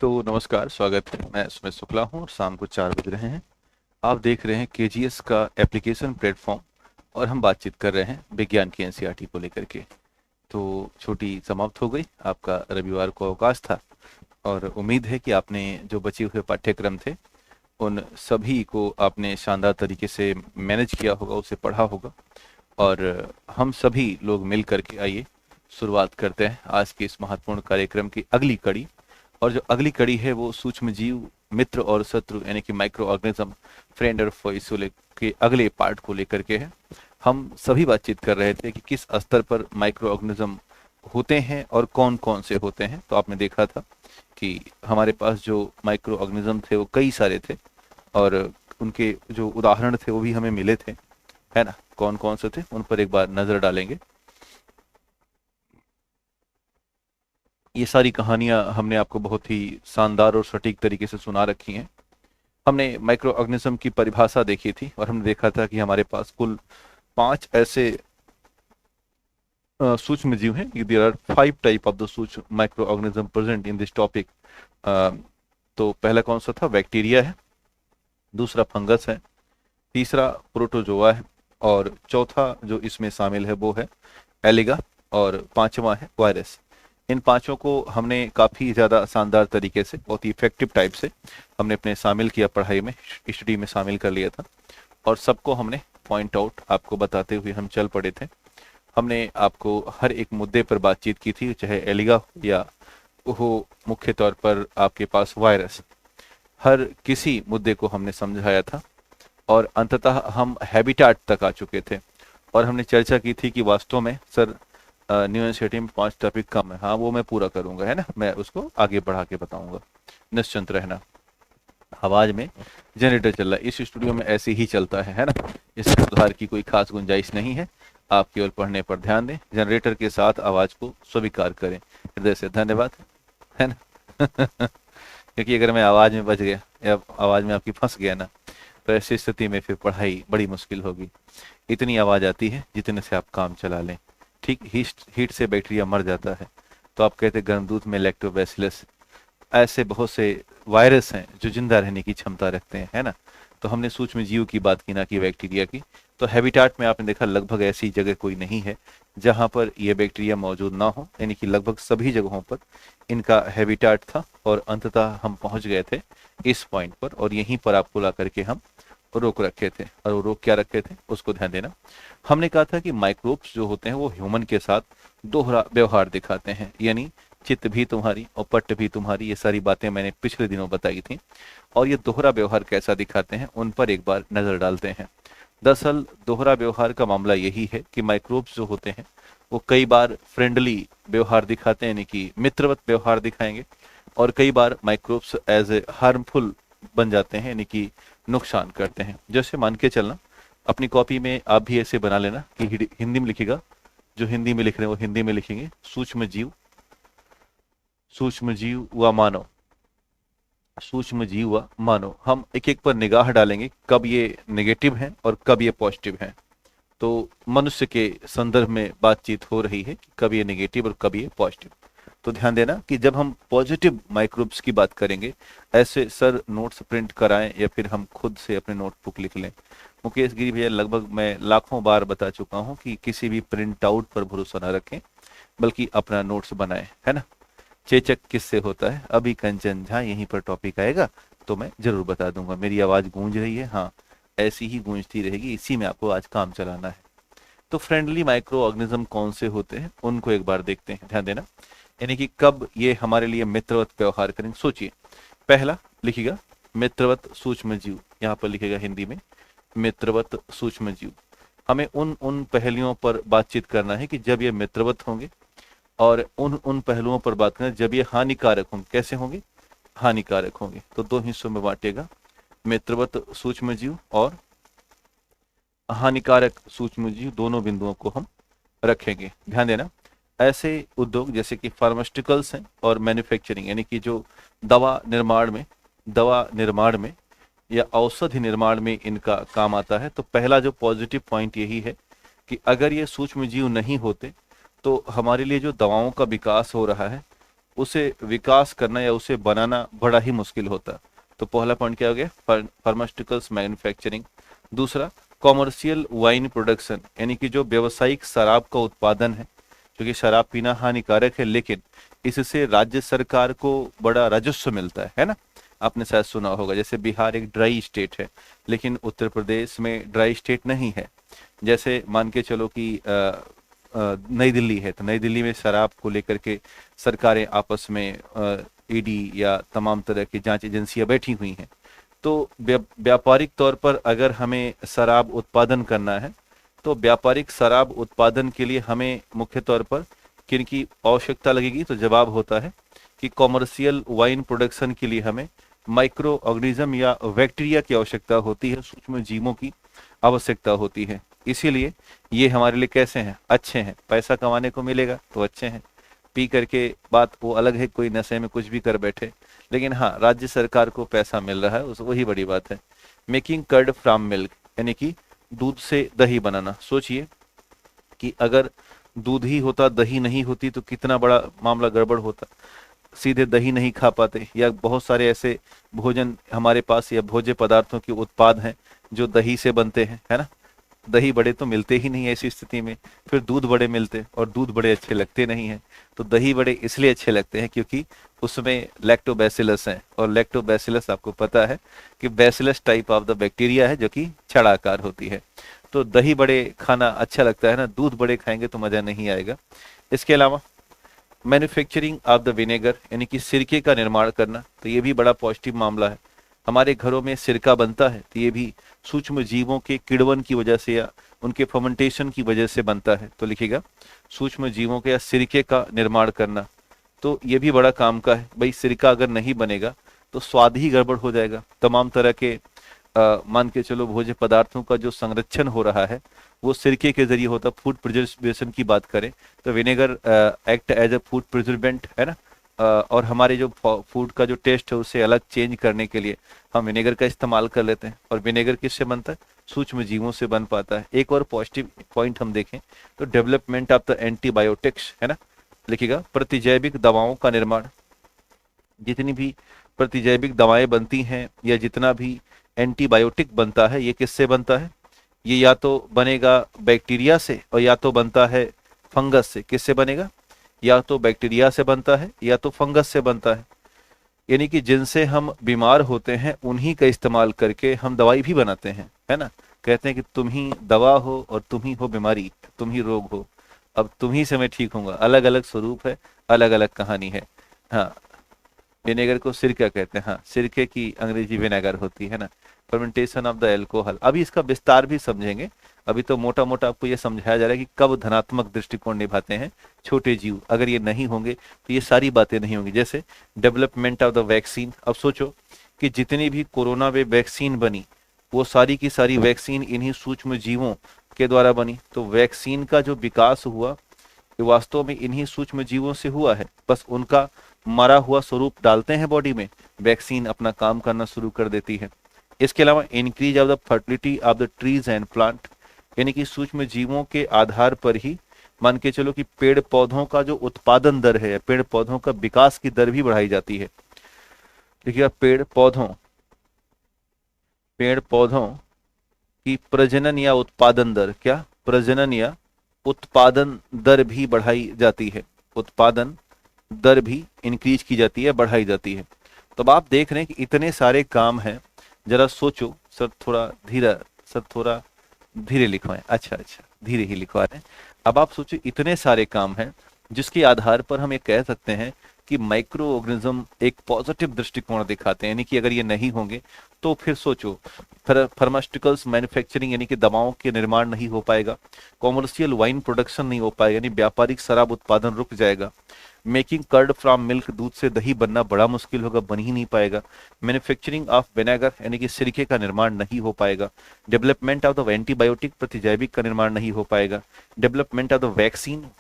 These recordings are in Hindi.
तो नमस्कार, स्वागत है। मैं सुमित शुक्ला हूँ और शाम को 4 बज रहे हैं। आप देख रहे हैं केजीएस का एप्लीकेशन प्लेटफॉर्म और हम बातचीत कर रहे हैं विज्ञान की एनसीईआरटी को लेकर के। तो छुट्टी समाप्त हो गई, आपका रविवार को अवकाश था और उम्मीद है कि आपने जो बचे हुए पाठ्यक्रम थे उन सभी को आपने शानदार तरीके से मैनेज किया होगा, उसे पढ़ा होगा। और हम सभी लोग मिल करके आइए शुरुआत करते हैं आज के इस महत्वपूर्ण कार्यक्रम की अगली कड़ी। और जो अगली कड़ी है वो सूक्ष्म जीव, मित्र और शत्रु यानी कि माइक्रो ऑर्गेनिज्म, फ्रेंड और फोई के अगले पार्ट को लेकर के है। हम सभी बातचीत कर रहे थे कि किस स्तर पर माइक्रो ऑर्गेनिज्म होते हैं और कौन कौन से होते हैं। तो आपने देखा था कि हमारे पास जो माइक्रो ऑर्गेनिज्म थे वो कई सारे थे और उनके जो उदाहरण थे वो भी हमें मिले थे, है ना। कौन कौन से थे उन पर एक बार नजर डालेंगे। ये सारी कहानियां हमने आपको बहुत ही शानदार और सटीक तरीके से सुना रखी हैं। हमने माइक्रो ऑर्गेनिज्म की परिभाषा देखी थी और हमने देखा था कि हमारे पास कुल 5 ऐसे सूक्ष्म जीव हैं। There are 5 type of the सूक्ष्म micro organism present in this topic. तो पहला कौन सा था? बैक्टीरिया है, दूसरा फंगस है, तीसरा प्रोटोजोआ है और चौथा जो इसमें शामिल है वो है एलिगा और पांचवा है वायरस। इन पांचों को हमने काफ़ी ज़्यादा शानदार तरीके से, बहुत ही इफेक्टिव टाइप से हमने अपने शामिल किया, पढ़ाई में, स्टडी में शामिल कर लिया था और सबको हमने पॉइंट आउट आपको बताते हुए हम चल पड़े थे। हमने आपको हर एक मुद्दे पर बातचीत की थी, चाहे एलिगा हो या हो मुख्य तौर पर आपके पास वायरस। हर किसी मुद्दे को हमने समझाया था और अंततः हम हैबिटाट तक आ चुके थे और हमने चर्चा की थी कि वास्तव में सर न्यू एनसीईआरटी में 5 टॉपिक कम है। हाँ, वो मैं पूरा करूंगा, है ना, मैं उसको आगे बढ़ा के बताऊंगा, निश्चिंत रहना। आवाज में जनरेटर चल रहा है, इस स्टूडियो में ऐसे ही चलता है ना, इसमें सुधार की कोई खास गुंजाइश नहीं है। आप केवल पढ़ने पर ध्यान दें, जनरेटर के साथ आवाज को स्वीकार करें। हृदय से धन्यवाद, है ना। क्योंकि अगर मैं आवाज में बच गया या आवाज में आपकी फंस गया ना, तो ऐसी स्थिति में फिर पढ़ाई बड़ी मुश्किल होगी। इतनी आवाज आती है जितने से आप काम चला लें। ठीक हीट से बैक्टीरिया मर जाता है, तो आप कहते गर्म दूध में लैक्टोबैसिलस। ऐसे बहुत से वायरस हैं जो जिंदा रहने की क्षमता रखते हैं, है ना। तो हमने सूक्ष्म जीव की बात की, ना कि बैक्टीरिया की। तो हैबिटाट में आपने देखा लगभग ऐसी जगह कोई नहीं है जहां पर ये बैक्टीरिया मौजूद ना हो, यानी कि लगभग सभी जगहों पर इनका हैबिटाट था और अंततः हम पहुंच गए थे इस पॉइंट पर और यहीं पर आपको ला करके हम रोक रखे थे। और वो रोक क्या रखे थे उसको ध्यान देना। हमने कहा था कि माइक्रोब्स जो होते हैं वो ह्यूमन के साथ दोहरा व्यवहार दिखाते हैं, यानी चित्त भी तुम्हारी और पट्ट भी तुम्हारी। ये सारी बातें मैंने पिछले दिनों बताई थी और ये दोहरा व्यवहार कैसा दिखाते हैं उन पर एक बार नजर डालते हैं। दरअसल दोहरा व्यवहार का मामला यही है कि माइक्रोब्स जो होते हैं वो कई बार फ्रेंडली व्यवहार दिखाते हैं, यानी कि मित्रवत व्यवहार दिखाएंगे, और कई बार माइक्रोब्स एज ए हार्मफुल बन जाते हैं, यानी कि नुकसान करते हैं। जैसे मान के चलना, अपनी कॉपी में आप भी ऐसे बना लेना कि हिंदी में लिखिएगा, जो हिंदी में लिख रहे हैं वो हिंदी में लिखेंगे, सूक्ष्म जीव, सूक्ष्म जीव व मानव, सूक्ष्म जीव व मानव। हम एक एक पर निगाह डालेंगे कब ये नेगेटिव हैं और कब ये पॉजिटिव हैं। तो मनुष्य के संदर्भ में बातचीत हो रही है कि कब ये नेगेटिव और कब ये पॉजिटिव। तो ध्यान देना कि जब हम पॉजिटिव माइक्रोब्स की बात करेंगे, ऐसे सर नोट्स प्रिंट कराएं या फिर हम खुद से अपने नोटबुक लिख लें। मुकेश गिरी भैया, लगभग मैं लाखों बार बता चुका हूं कि किसी भी प्रिंट आउट पर भरोसा न रखें, बल्कि अपना नोट्स बनाएं, है ना। चेचक किससे होता है? अभी कंचन झा यहीं पर टॉपिक आएगा तो मैं जरूर बता दूंगा। मेरी आवाज गूंज रही है? हाँ, ऐसी ही गूंजती रहेगी, इसी में आपको आज काम चलाना है। तो फ्रेंडली माइक्रो ऑर्गेनिज्म कौन से होते हैं उनको एक बार देखते हैं, ध्यान देना, यानी कि कब ये हमारे लिए मित्रवत व्यवहार करेंगे। सोचिए, पहला लिखिएगा मित्रवत सूक्ष्म जीव, यहाँ पर लिखेगा हिंदी में मित्रवत सूक्ष्म जीव। हमें उन उन पहलुओं पर बातचीत करना है कि जब ये मित्रवत होंगे, और उन उन पहलुओं पर बात करें जब ये हानिकारक होंगे। कैसे होंगे? हानिकारक होंगे। तो 2 हिस्सों में बांटेगा, मित्रवत सूक्ष्म जीव और हानिकारक सूक्ष्म जीव, दोनों बिंदुओं को हम रखेंगे। ध्यान देना, ऐसे उद्योग जैसे कि फार्मास्यूटिकल्स हैं और मैन्युफैक्चरिंग, यानी कि जो दवा निर्माण में या औषधि निर्माण में इनका काम आता है। तो पहला जो पॉजिटिव पॉइंट यही है कि अगर ये सूक्ष्म जीव नहीं होते तो हमारे लिए जो दवाओं का विकास हो रहा है उसे विकास करना या उसे बनाना बड़ा ही मुश्किल होता। तो पहला पॉइंट क्या हो गया, फार्मास्यूटिकल्स मैन्युफैक्चरिंग। दूसरा कॉमर्शियल वाइन प्रोडक्शन, यानी कि जो व्यवसायिक शराब का उत्पादन है, क्योंकि शराब पीना हानिकारक है लेकिन इससे राज्य सरकार को बड़ा राजस्व मिलता है ना। आपने शायद सुना होगा, जैसे बिहार एक ड्राई स्टेट है लेकिन उत्तर प्रदेश में ड्राई स्टेट नहीं है। जैसे मान के चलो कि नई दिल्ली है, तो नई दिल्ली में शराब को लेकर के सरकारें आपस में ईडी या तमाम तरह की जांच एजेंसियां बैठी हुई हैं। तो व्यापारिक तौर पर अगर हमें शराब उत्पादन करना है तो व्यापारिक शराब उत्पादन के लिए हमें मुख्य तौर पर किन की आवश्यकता लगेगी, तो जवाब होता है कि कॉमर्शियल वाइन प्रोडक्शन के लिए हमें माइक्रो ऑर्गेनिज्म या बैक्टीरिया की आवश्यकता होती है, सूक्ष्म जीवों की आवश्यकता होती है। इसीलिए ये हमारे लिए कैसे हैं, अच्छे हैं, पैसा कमाने को मिलेगा तो अच्छे हैं। पी करके बात वो अलग है, कोई नशे में कुछ भी कर बैठे, लेकिन हाँ राज्य सरकार को पैसा मिल रहा है, उस वही बड़ी बात है। मेकिंग कर्ड फ्रॉम मिल्क, यानी कि दूध से दही बनाना। सोचिए कि अगर दूध ही होता दही नहीं होती तो कितना बड़ा मामला गड़बड़ होता। सीधे दही नहीं खा पाते, या बहुत सारे ऐसे भोजन हमारे पास या भोज्य पदार्थों के उत्पाद हैं जो दही से बनते हैं, है ना। दही बड़े तो मिलते ही नहीं है ऐसी स्थिति में, फिर दूध बड़े मिलते और दूध बड़े अच्छे लगते नहीं हैं। तो दही बड़े इसलिए अच्छे लगते हैं क्योंकि उसमें लैक्टोबैसिलस हैं, और लैक्टोबैसिलस आपको पता है कि bacillus type of the bacteria है जो कि छड़ाकार होती है। तो दही बड़े खाना अच्छा लगता है ना, दूध बड़े खाएंगे तो मजा नहीं आएगा। इसके अलावा मैन्युफैक्चरिंग ऑफ द विनेगर, यानी कि सिरके का निर्माण करना, तो ये भी बड़ा पॉजिटिव मामला है। हमारे घरों में सिरका बनता है तो ये भी सूक्ष्म जीवों के किड़वन की वजह से या उनके फर्मेंटेशन की वजह से बनता है। तो लिखिएगा सूक्ष्म जीवों के या सिरके का निर्माण करना, तो ये भी बड़ा काम का है। भाई सिरका अगर नहीं बनेगा तो स्वाद ही गड़बड़ हो जाएगा। तमाम तरह के मान के चलो भोज्य पदार्थों का जो संरक्षण हो रहा है वो सिरके के जरिए होता। फूड प्रिजर्वेशन की बात करें तो vinegar act as a food preservative, है ना। और हमारे जो फूड का जो टेस्ट है उसे अलग चेंज करने के लिए हम विनेगर का इस्तेमाल कर लेते हैं। और विनेगर किससे बनता है, सूक्ष्म जीवों से बन पाता है। एक और पॉजिटिव पॉइंट हम देखें तो डेवलपमेंट ऑफ द एंटीबायोटिक्स, है ना। लिखिएगा प्रतिजैविक दवाओं का निर्माण। जितनी भी प्रतिजैविक दवाएं बनती हैं या जितना भी एंटीबायोटिक बनता है ये किससे बनता है, ये या तो बनेगा बैक्टीरिया से और या तो बनता है फंगस से। किससे बनेगा, या तो बैक्टीरिया से बनता है या तो फंगस से बनता है। यानी कि जिनसे हम बीमार होते हैं उन्हीं का इस्तेमाल करके हम दवाई भी बनाते हैं, है ना। कहते हैं कि तुम ही दवा हो और तुम ही हो बीमारी, तुम ही रोग हो, अब तुम ही से मैं ठीक होऊंगा। अलग अलग स्वरूप है, अलग अलग कहानी है। हाँ, विनेगर को सिरका कहते हैं। हाँ, सिरके की अंग्रेजी विनेगर होती है ना। फर्मेंटेशन ऑफ द एल्कोहल, अभी इसका विस्तार भी समझेंगे। अभी तो मोटा मोटा आपको ये समझाया जा रहा है कि कब धनात्मक दृष्टिकोण निभाते हैं छोटे जीव। अगर ये नहीं होंगे तो ये सारी बातें नहीं होंगी। जैसे डेवलपमेंट ऑफ द वैक्सीन, अब सोचो कि जितनी भी कोरोना में वैक्सीन बनी वो सारी की सारी वैक्सीन इन्हीं सूक्ष्म जीवों के द्वारा बनी। तो वैक्सीन का जो विकास हुआ ये वास्तव में इन्हीं सूक्ष्म जीवों से हुआ है। बस उनका मरा हुआ स्वरूप डालते हैं बॉडी में, वैक्सीन अपना काम करना शुरू कर देती है। इसके अलावा increase of the fertility of the trees and plant, यानी कि सूक्ष्म जीवों के आधार पर ही मान के चलो कि पेड़ पौधों का जो उत्पादन दर है, पेड़ पौधों का विकास की दर भी बढ़ाई जाती है। देखिए पेड़ पौधों की प्रजनन या उत्पादन दर, क्या प्रजनन या उत्पादन दर भी बढ़ाई जाती है। उत्पादन दर भी इंक्रीज की जाती है, बढ़ाई जाती है। तो अब आप देख रहे हैं कि इतने सारे काम हैं। जरा सोचो, सर थोड़ा धीरे लिखवाएं। अच्छा धीरे ही लिखवा रहे हैं। अब आप सोचो इतने सारे काम हैं जिसके आधार पर हम ये कह सकते हैं कि माइक्रो ऑर्गेनिज्म एक पॉजिटिव दृष्टिकोण दिखाते हैं। यानी कि अगर ये नहीं होंगे तो फिर सोचो फार्मास्यूटिकल्स मैन्युफैक्चरिंग यानी कि दवाओं के निर्माण नहीं हो पाएगा, कॉमर्शियल वाइन प्रोडक्शन नहीं हो पाएगा यानी व्यापारिक शराब उत्पादन रुक जाएगा, मेकिंग कर्ड फ्रॉम मिल्क दूध से दही बनना बड़ा मुश्किल होगा, बन ही नहीं पाएगा, मैन्युफैक्चरिंग ऑफ विनेगर यानी कि सिरके का निर्माण नहीं हो पाएगा, डेवलपमेंट ऑफ द एंटीबायोटिक प्रतिजैविक का निर्माण नहीं हो पाएगा, डेवलपमेंट ऑफ द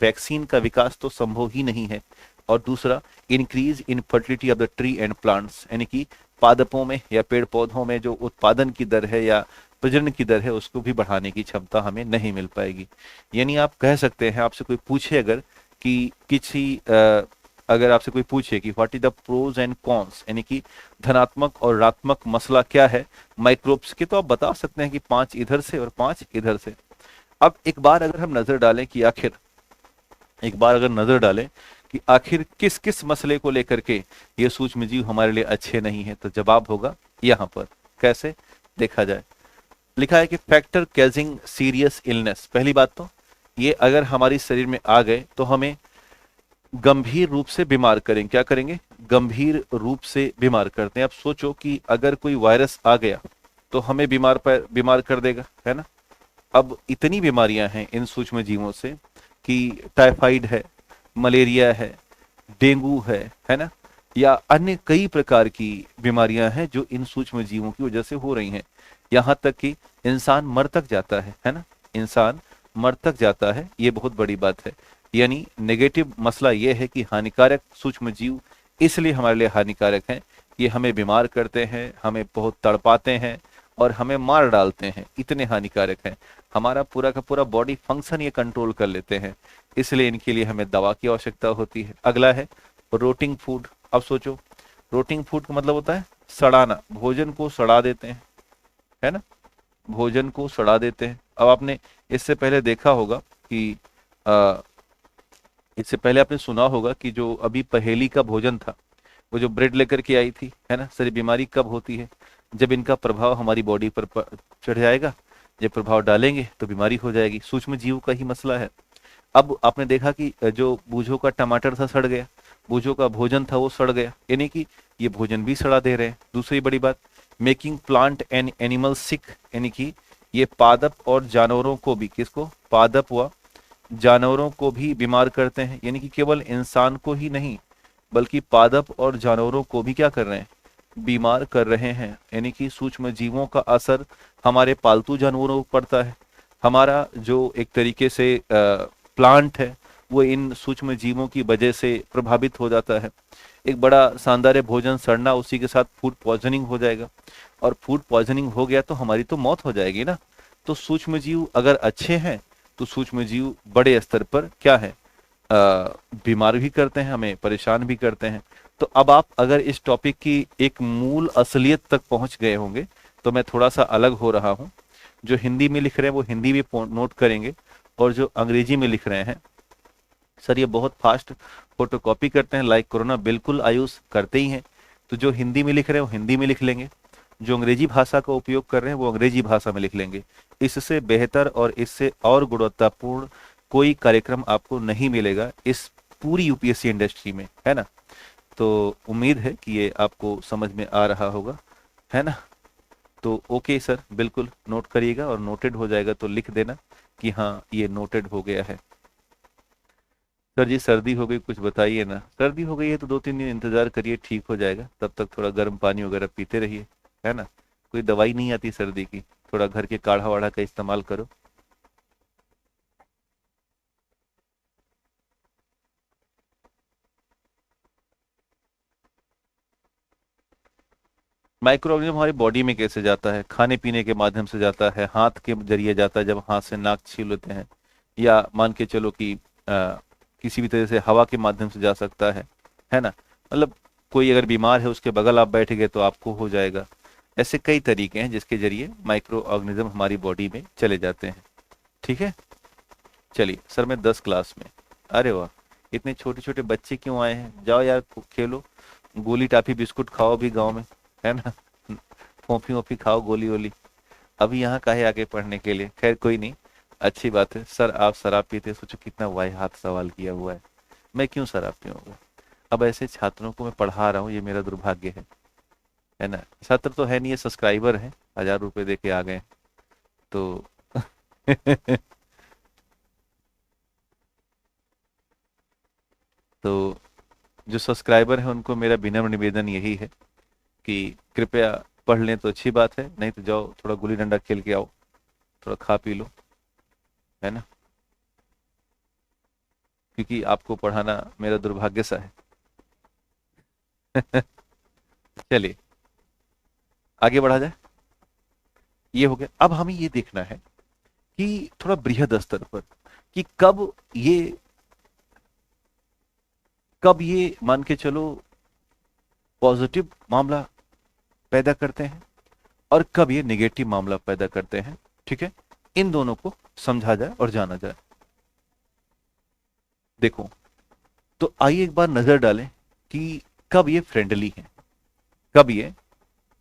वैक्सीन का विकास तो संभव ही नहीं है, और दूसरा increase in fertility of the tree and plants यानी कि पादपों में या पेड़ पौधों में जो उत्पादन की दर है या प्रजनन की दर है उसको भी बढ़ाने की क्षमता हमें नहीं मिल पाएगी। यानी आप कह सकते हैं, आपसे कोई पूछे अगर कि किसी अगर आपसे कोई पूछे कि what is the pros and cons, यानी कि धनात्मक और ऋणात्मक मसला क्या है माइक्रोब्स के, तो आप बता सकते हैं कि 5 इधर से और 5 इधर से। अब एक बार अगर हम नजर डालें कि आखिर एक बार अगर नजर डालें कि आखिर किस किस मसले को लेकर के ये सूक्ष्म जीव हमारे लिए अच्छे नहीं है, तो जवाब होगा यहाँ पर। कैसे देखा जाए, लिखा है कि फैक्टर कैजिंग सीरियस इलनेस। पहली बात तो ये अगर हमारी शरीर में आ गए तो हमें गंभीर रूप से बीमार करेंगे। क्या करेंगे? गंभीर रूप से बीमार करते हैं। अब सोचो कि अगर कोई वायरस आ गया तो हमें बीमार कर देगा, है ना। अब इतनी बीमारियां हैं इन सूक्ष्म जीवों से कि टाइफाइड है, मलेरिया है, डेंगू है ना, या अन्य कई प्रकार की बीमारियां हैं जो इन सूक्ष्म जीवों की वजह से हो रही हैं। यहाँ तक कि इंसान मर तक जाता है ना, इंसान मर तक जाता है। ये बहुत बड़ी बात है। यानी नेगेटिव मसला ये है कि हानिकारक सूक्ष्म जीव इसलिए हमारे लिए हानिकारक हैं, ये हमें बीमार करते हैं, हमें बहुत तड़पाते हैं और हमें मार डालते हैं, इतने हानिकारक हैं। हमारा पूरा का पूरा बॉडी फंक्शन ये कंट्रोल कर लेते हैं, इसलिए इनके लिए हमें दवा की आवश्यकता होती है। अगला है रोटिंग फूड। अब सोचो, रोटिंग फूड का मतलब होता है सड़ाना, भोजन को सड़ा देते हैं, है ना, भोजन को सड़ा देते हैं। अब आपने इससे पहले देखा होगा कि इससे पहले आपने सुना होगा कि जो अभी पहेली का भोजन था, वो जो ब्रेड लेकर के आई थी, है ना, सारी बीमारी कब होती है? जब इनका प्रभाव हमारी बॉडी पर चढ़ जाएगा, जब प्रभाव डालेंगे तो बीमारी हो जाएगी। सूक्ष्म जीव का ही मसला है। अब आपने देखा कि जो बूझों का टमाटर था सड़ गया, बूझों का भोजन था वो सड़ गया, यानी कि ये भोजन भी सड़ा दे रहे हैं। दूसरी बड़ी बात, मेकिंग प्लांट एंड एनिमल सिक, यानी कि ये पादप और जानवरों को भी, किसको? पादप व जानवरों को भी बीमार करते हैं। यानी कि केवल इंसान को ही नहीं बल्कि पादप और जानवरों को भी क्या कर रहे हैं? बीमार कर रहे हैं। यानी कि सूक्ष्म जीवों का असर हमारे पालतू जानवरों पर पड़ता है। हमारा जो एक तरीके से प्लांट है वो इन सूक्ष्म जीवों की वजह से प्रभावित हो जाता है। एक बड़ा शानदार भोजन सड़ना, उसी के साथ फूड पॉइजनिंग हो जाएगा, और फूड पॉइजनिंग हो गया तो हमारी तो मौत हो जाएगी ना। तो सूक्ष्म जीव अगर अच्छे हैं तो सूक्ष्म जीव बड़े स्तर पर क्या है? बीमार भी करते हैं, हमें परेशान भी करते हैं। तो अब आप अगर इस टॉपिक की एक मूल असलियत तक पहुंच गए होंगे, तो मैं थोड़ा सा अलग हो रहा हूं। जो हिंदी में लिख रहे हैं वो हिंदी में नोट करेंगे, और जो अंग्रेजी में लिख रहे हैं, सर ये बहुत फास्ट फोटोकॉपी करते हैं लाइक कोरोना, बिल्कुल आयुष करते ही हैं। तो जो हिंदी में लिख रहे हैं वो हिंदी में लिख लेंगे, जो अंग्रेजी भाषा का उपयोग कर रहे हैं वो अंग्रेजी भाषा में लिख लेंगे। इससे बेहतर और इससे और गुणवत्तापूर्ण कोई कार्यक्रम आपको नहीं मिलेगा इस पूरी यूपीएससी इंडस्ट्री में, है ना। तो उम्मीद है कि ये आपको समझ में आ रहा होगा, है ना। तो ओके सर, बिल्कुल नोट करिएगा, और नोटेड हो जाएगा तो लिख देना कि हाँ ये नोटेड हो गया है। सर जी सर्दी हो गई, कुछ बताइए ना। सर्दी हो गई है तो 2-3 दिन इंतजार करिए, ठीक हो जाएगा। तब तक थोड़ा गर्म पानी वगैरह पीते रहिए, है ना। कोई दवाई नहीं आती सर्दी की, थोड़ा घर के काढ़ा वाढ़ा का इस्तेमाल करो। माइक्रो ऑर्गेनिज्म हमारी बॉडी में कैसे जाता है? खाने पीने के माध्यम से जाता है, हाथ के जरिए जाता है, जब हाथ से नाक छील लेते हैं, या मान के चलो कि किसी भी तरह से हवा के माध्यम से जा सकता है ना। मतलब कोई अगर बीमार है उसके बगल आप बैठ गए तो आपको हो जाएगा। ऐसे कई तरीके हैं जिसके जरिए माइक्रो ऑर्गेनिज्म हमारी बॉडी में चले जाते हैं। ठीक है, चलिए सर मैं 10 क्लास में। अरे वाह, इतने छोटे छोटे बच्चे क्यों आए हैं? जाओ यार खेलो, गोली टाफी बिस्कुट खाओ भी गांव में, है ना। फोफी वोफी खाओ, गोली वोली। अभी यहाँ काहे आके पढ़ने के लिए? खैर कोई नहीं, अच्छी बात है। सर आप शराब पीते? सोचो कितना वाहियात सवाल किया हुआ है। मैं क्यों शराब पीऊंगा? अब ऐसे छात्रों को मैं पढ़ा रहा हूँ, ये मेरा दुर्भाग्य है ना। छात्र तो है नहीं, ये सब्सक्राइबर है, 1000 रुपए दे के आ गए तो तो जो सब्सक्राइबर है उनको मेरा विनम्र निवेदन यही है कि कृपया पढ़ लें तो अच्छी बात है, नहीं तो जाओ थोड़ा गुल्ली डंडा खेल के आओ, थोड़ा खा पी लो, है ना। क्योंकि आपको पढ़ाना मेरा दुर्भाग्य सा है। चलिए आगे बढ़ा जाए। ये हो गया। अब हमें ये देखना है कि थोड़ा बृहद स्तर पर कि कब ये कब ये मान के चलो पॉजिटिव मामला पैदा करते हैं और कब ये नेगेटिव मामला पैदा करते हैं, ठीक है, इन दोनों को समझा जाए और जाना जाए। देखो, तो आइए एक बार नजर डालें कि कब ये फ्रेंडली है, कब ये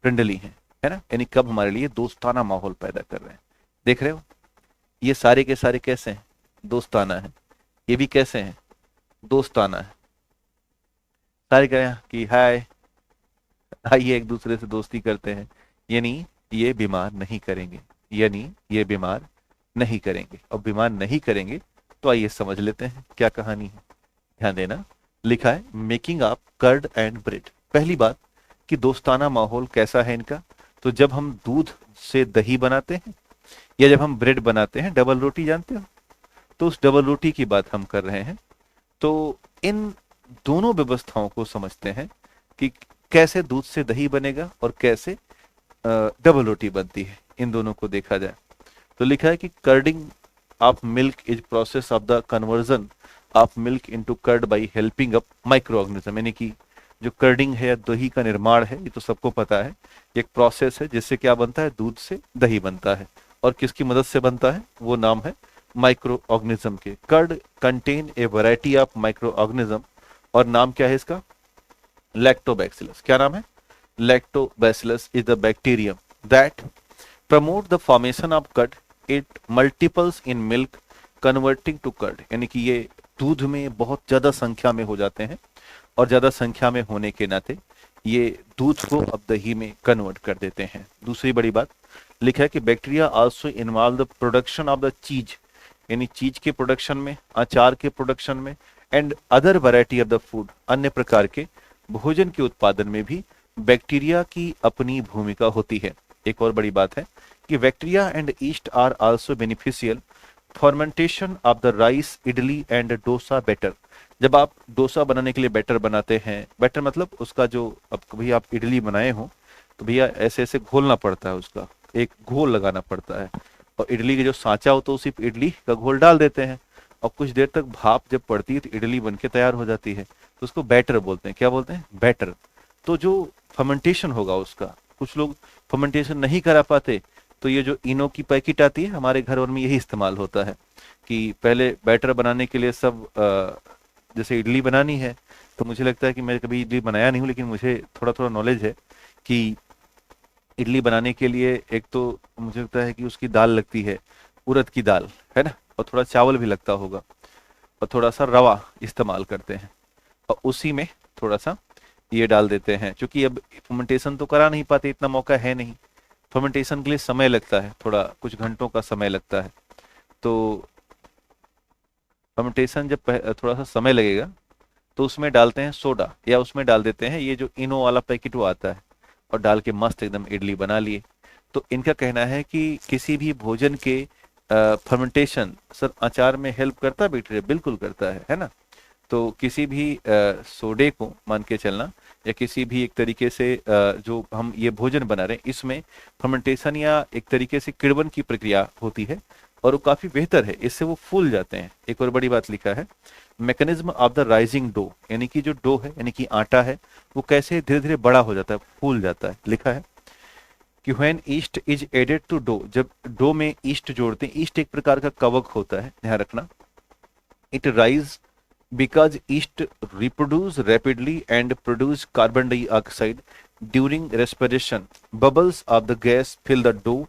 फ्रेंडली है ना, यानी कब हमारे लिए दोस्ताना माहौल पैदा कर रहे हैं। देख रहे हो, ये सारे के सारे कैसे हैं, दोस्ताना है। ये भी कैसे हैं, दोस्ताना है। सारे कह रहे हैं कि हाय, आइए एक दूसरे से दोस्ती करते हैं, यानी ये बीमार नहीं करेंगे, यानी ये बीमार नहीं करेंगे। और बीमार नहीं करेंगे तो आइए समझ लेते हैं क्या कहानी है। ध्यान देना, लिखा है making up curd and bread. पहली बात कि दोस्ताना माहौल कैसा है इनका, तो जब हम दूध से दही बनाते हैं या जब हम ब्रेड बनाते हैं, डबल रोटी जानते हो, तो उस डबल रोटी की बात हम कर रहे हैं। तो इन दोनों व्यवस्थाओं को समझते हैं कि कैसे दूध से दही बनेगा और कैसे डबल रोटी बनती है, इन दोनों को देखा जाए। तो लिखा है कि curdling of milk is process of the conversion of milk into curd by helping up micro organism. यानी कि जो कर्डिंग है या दही का निर्माण है, ये तो सबको पता है, एक प्रोसेस है जिससे क्या बनता है, दूध से दही बनता है। और किसकी मदद से बनता है, वो नाम है माइक्रो ऑर्गेनिज्म के। Curd contain a variety of micro organism, और नाम क्या है इसका, लैक्टोबैसिलस। क्या नाम है, lactobacillus is the bacterium that promote the formation of curd, it multiplies in milk converting to curd. यानी कि ये दूध में बहुत ज्यादा संख्या में हो जाते हैं और ज्यादा संख्या में होने के नाते ये दूध को अब दही में कन्वर्ट कर देते हैं। दूसरी बड़ी बात लिखा है कि bacteria also involve the production of the चीज, यानी चीज के प्रोडक्शन में, अचार के प्रोडक्शन में, and other variety of the food, अन्य प्रकार के भोजन के उत्पादन में भी बैक्टीरिया की अपनी भूमिका होती है। एक और बड़ी बात है कि bacteria and yeast are also beneficial fermentation of the rice, idli and dosa batter. जब आप डोसा बनाने के लिए बैटर बनाते हैं, बैटर मतलब उसका जो, अब कभी आप इडली बनाए हो तो भैया ऐसे ऐसे घोलना पड़ता है, उसका एक घोल लगाना पड़ता है, और इडली के जो सांचा हो तो सिर्फ इडली का घोल डाल देते हैं, और कुछ देर तक भाप जब पड़ती है तो इडली बनके तैयार हो जाती है, तो उसको बैटर बोलते हैं। क्या बोलते हैं, बैटर। तो जो फर्मेंटेशन होगा उसका, कुछ लोग फर्मेंटेशन नहीं करा पाते, तो ये जो इनो की पैकेट आती है, हमारे घर में यही इस्तेमाल होता है कि पहले बैटर बनाने के लिए सब जैसे इडली बनानी है, तो मुझे लगता है कि मैं कभी इडली बनाया नहीं हूँ, लेकिन मुझे थोड़ा थोड़ा नॉलेज है कि इडली बनाने के लिए एक तो मुझे लगता है कि उसकी दाल लगती है, उड़द की दाल, है ना, और थोड़ा चावल भी लगता होगा, और थोड़ा सा रवा इस्तेमाल करते हैं, और उसी में थोड़ा सा ये डाल देते हैं। क्योंकि अब फर्मेंटेशन तो करा नहीं पाते, इतना मौका है नहीं, फर्मेंटेशन के लिए समय लगता है, थोड़ा कुछ घंटों का समय लगता है। तो फर्मेंटेशन जब थोड़ा सा समय लगेगा तो उसमें डालते हैं सोडा, या उसमें डाल देते हैं ये जो इनो वाला पैकेट वो आता है, और डाल के मस्त एकदम इडली बना लिए। तो इनका कहना है कि किसी भी भोजन के फर्मेंटेशन सर अचार में हेल्प करता है बैक्टीरिया, बिल्कुल करता है ना। तो किसी भी सोडे को मान के चलना, या किसी भी एक तरीके से जो हम ये भोजन बना रहे हैं, इसमें फर्मेंटेशन या एक तरीके से किण्वन की प्रक्रिया होती है, और वो काफी बेहतर है, इससे वो फूल जाते हैं। एक और बड़ी बात लिखा है mechanism of the rising dough, यानी कि जो डो है, यानी कि आटा है, वो कैसे धीरे धीरे बड़ा हो जाता है, फूल जाता है। लिखा है कि when yeast is added to dough, जब डो में ईस्ट जोड़ते हैं, ईस्ट एक प्रकार का कवक होता है, ध्यान रखना, it rise because yeast reproduce rapidly and produce carbon dioxide during respiration. Bubbles of the gas fill the dough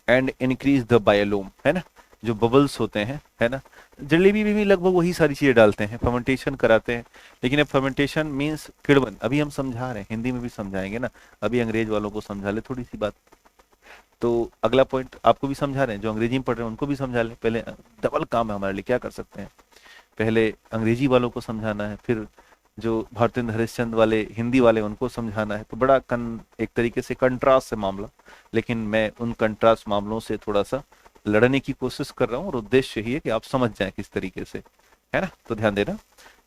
and increase the biome, है ना, जो बबल्स होते हैं, है ना। जलेबी में भी लगभग वही सारी चीजें डालते हैं, फर्मेंटेशन कराते हैं, लेकिन अब फर्मेंटेशन मींस किण्वन, अभी हम समझा रहे हैं, हिंदी में भी समझाएंगे ना, अभी अंग्रेज वालों को समझा ले थोड़ी सी बात। तो अगला पॉइंट आपको भी समझा रहे हैं, जो अंग्रेजी में पढ़ रहे हैं उनको भी समझा ले, पहले डबल काम है हमारे लिए, क्या कर सकते हैं, पहले अंग्रेजी वालों को समझाना है, फिर जो भारतेंद्र हरिश्चंद्र वाले हिंदी वाले उनको समझाना है। तो बड़ा एक तरीके से कंट्रास्ट है मामला, लेकिन मैं उन कंट्रास्ट मामलों से थोड़ा सा लड़ने की कोशिश कर रहा हूँ, और उद्देश्य यही है कि आप समझ जाएं किस तरीके से, है ना। तो ध्यान देना,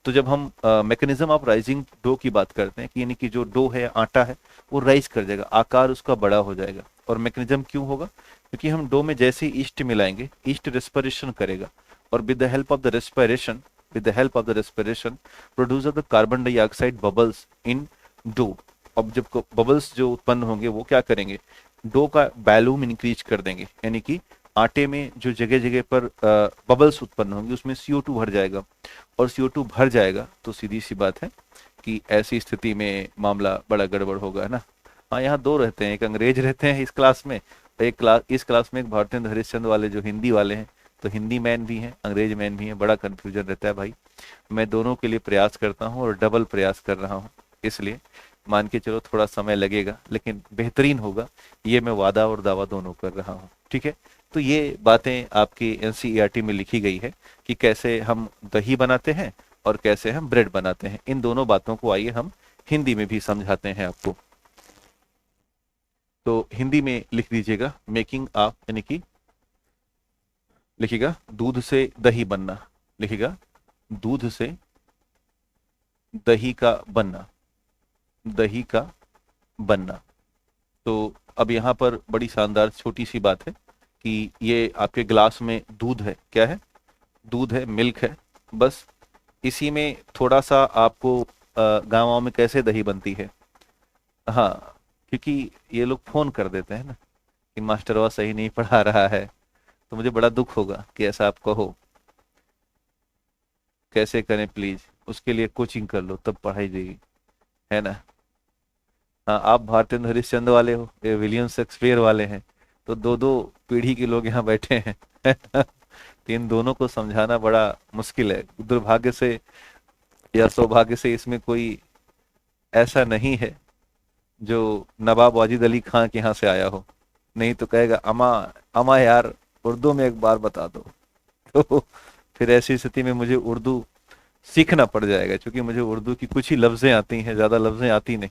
तो जब हम मैकेनिज्म ऑफ राइजिंग डो की बात करते हैं कि यानी कि जो डो है, आटा है, वो राइज कर जाएगा, आकार उसका बड़ा हो जाएगा। और मैकेनिज्म क्यों होगा, क्योंकि हम डो में जैसे ईस्ट मिलाएंगे, ईस्ट रेस्पिरेशन करेगा, और with the help of the respiration with the help of the respiration produce the carbon dioxide bubbles in dough. अब जब बबल्स जो उत्पन्न होंगे वो क्या करेंगे, डो का वॉल्यूम इंक्रीज कर देंगे, यानी कि आटे में जो जगह जगह पर बबल्स उत्पन्न होंगे उसमें CO2 भर जाएगा, और CO2 भर जाएगा तो सीधी सी बात है कि ऐसी स्थिति में मामला बड़ा गड़बड़ होगा, है ना। हाँ, यहाँ दो रहते हैं, एक अंग्रेज रहते हैं इस क्लास में, इस क्लास में एक भारतेंद्र हरिश्चंद्र वाले जो हिंदी वाले हैं, तो हिंदी मैन भी हैं, अंग्रेज मैन भी हैं, बड़ा कन्फ्यूजन रहता है भाई। मैं दोनों के लिए प्रयास करता हूँ और डबल प्रयास कर रहा हूँ, इसलिए मान के चलो थोड़ा समय लगेगा लेकिन बेहतरीन होगा, ये मैं वादा और दावा दोनों कर रहा हूँ, ठीक है। तो ये बातें आपकी NCERT में लिखी गई है कि कैसे हम दही बनाते हैं और कैसे हम ब्रेड बनाते हैं। इन दोनों बातों को आइए हम हिंदी में भी समझाते हैं आपको। तो हिंदी में लिख दीजिएगा मेकिंग ऑफ, यानी कि लिखिएगा दूध से दही बनना, लिखिएगा दूध से दही का बनना, दही का बनना। तो अब यहाँ पर बड़ी शानदार छोटी सी बात है कि ये आपके ग्लास में दूध है, क्या है, दूध है, मिल्क है, बस इसी में थोड़ा सा आपको गाँव में कैसे दही बनती है, हाँ, क्योंकि ये लोग फोन कर देते हैं ना कि मास्टरवा सही नहीं पढ़ा रहा है, तो मुझे बड़ा दुख होगा कि ऐसा आप कहो। कैसे करें प्लीज, उसके लिए कोचिंग कर लो तब पढ़ाई देगी, है ना। हाँ, आप भारतेंद्र हरिश्चंद्र वाले हो, ये विलियम शेक्सपियर वाले हैं, तो दो दो पीढ़ी के लोग यहाँ बैठे हैं तो इन दोनों को समझाना बड़ा मुश्किल है। दुर्भाग्य से या सौभाग्य से इसमें कोई ऐसा नहीं है जो नवाब वाजिद अली खां के यहाँ से आया हो, नहीं तो कहेगा अमा अमा यार उर्दू में एक बार बता दो तो फिर ऐसी स्थिति में मुझे उर्दू सीखना पड़ जाएगा, क्योंकि मुझे उर्दू की कुछ ही लफ्जें आती हैं, ज्यादा लफ्जें आती नहीं,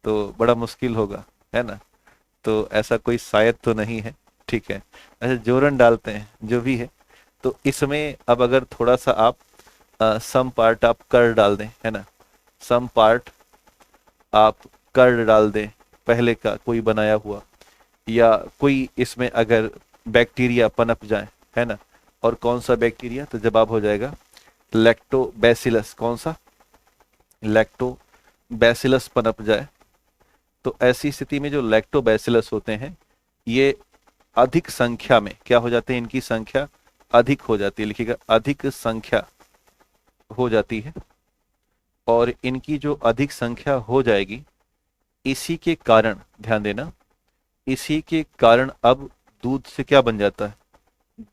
तो बड़ा मुश्किल होगा, है ना। तो ऐसा कोई शायद तो नहीं है, ठीक है। ऐसे जोरन डालते हैं जो भी है। तो इसमें अब अगर थोड़ा सा आप सम पार्ट आप कर डाल दें, है ना, सम पार्ट आप कर डाल दें पहले का कोई बनाया हुआ, या कोई इसमें अगर बैक्टीरिया पनप जाए, है ना, और कौन सा बैक्टीरिया, तो जवाब हो जाएगा लैक्टोबैसिलस। कौन सा, लैक्टोबैसिलस पनप जाए, तो ऐसी स्थिति में जो लैक्टोबैसिलस होते हैं ये अधिक संख्या में क्या हो जाते हैं, इनकी संख्या अधिक हो जाती है, लिखिएगा अधिक संख्या हो जाती है, और इनकी जो अधिक संख्या हो जाएगी इसी के कारण, ध्यान देना, इसी के कारण अब दूध से क्या बन जाता है,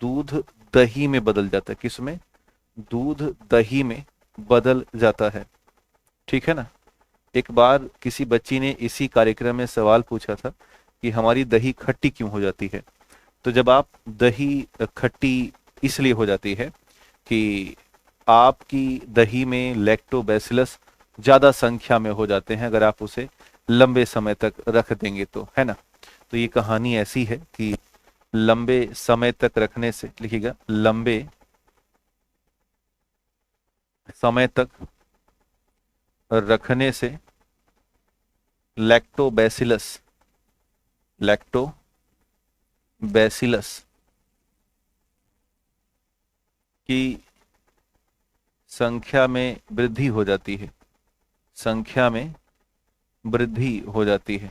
दूध दही में बदल जाता है। किसमें, दूध दही में बदल जाता है, ठीक है ना। एक बार किसी बच्ची ने इसी कार्यक्रम में सवाल पूछा था कि हमारी दही खट्टी क्यों हो जाती है। तो जब आप दही खट्टी इसलिए हो जाती है कि आपकी दही में लैक्टोबैसिलस ज्यादा संख्या में हो जाते हैं अगर आप उसे लंबे समय तक रख देंगे तो, है ना। तो ये कहानी ऐसी है कि लंबे समय तक रखने से, लिखिएगा लंबे समय तक रखने से लैक्टोबैसिलस की संख्या में वृद्धि हो जाती है, संख्या में वृद्धि हो जाती है,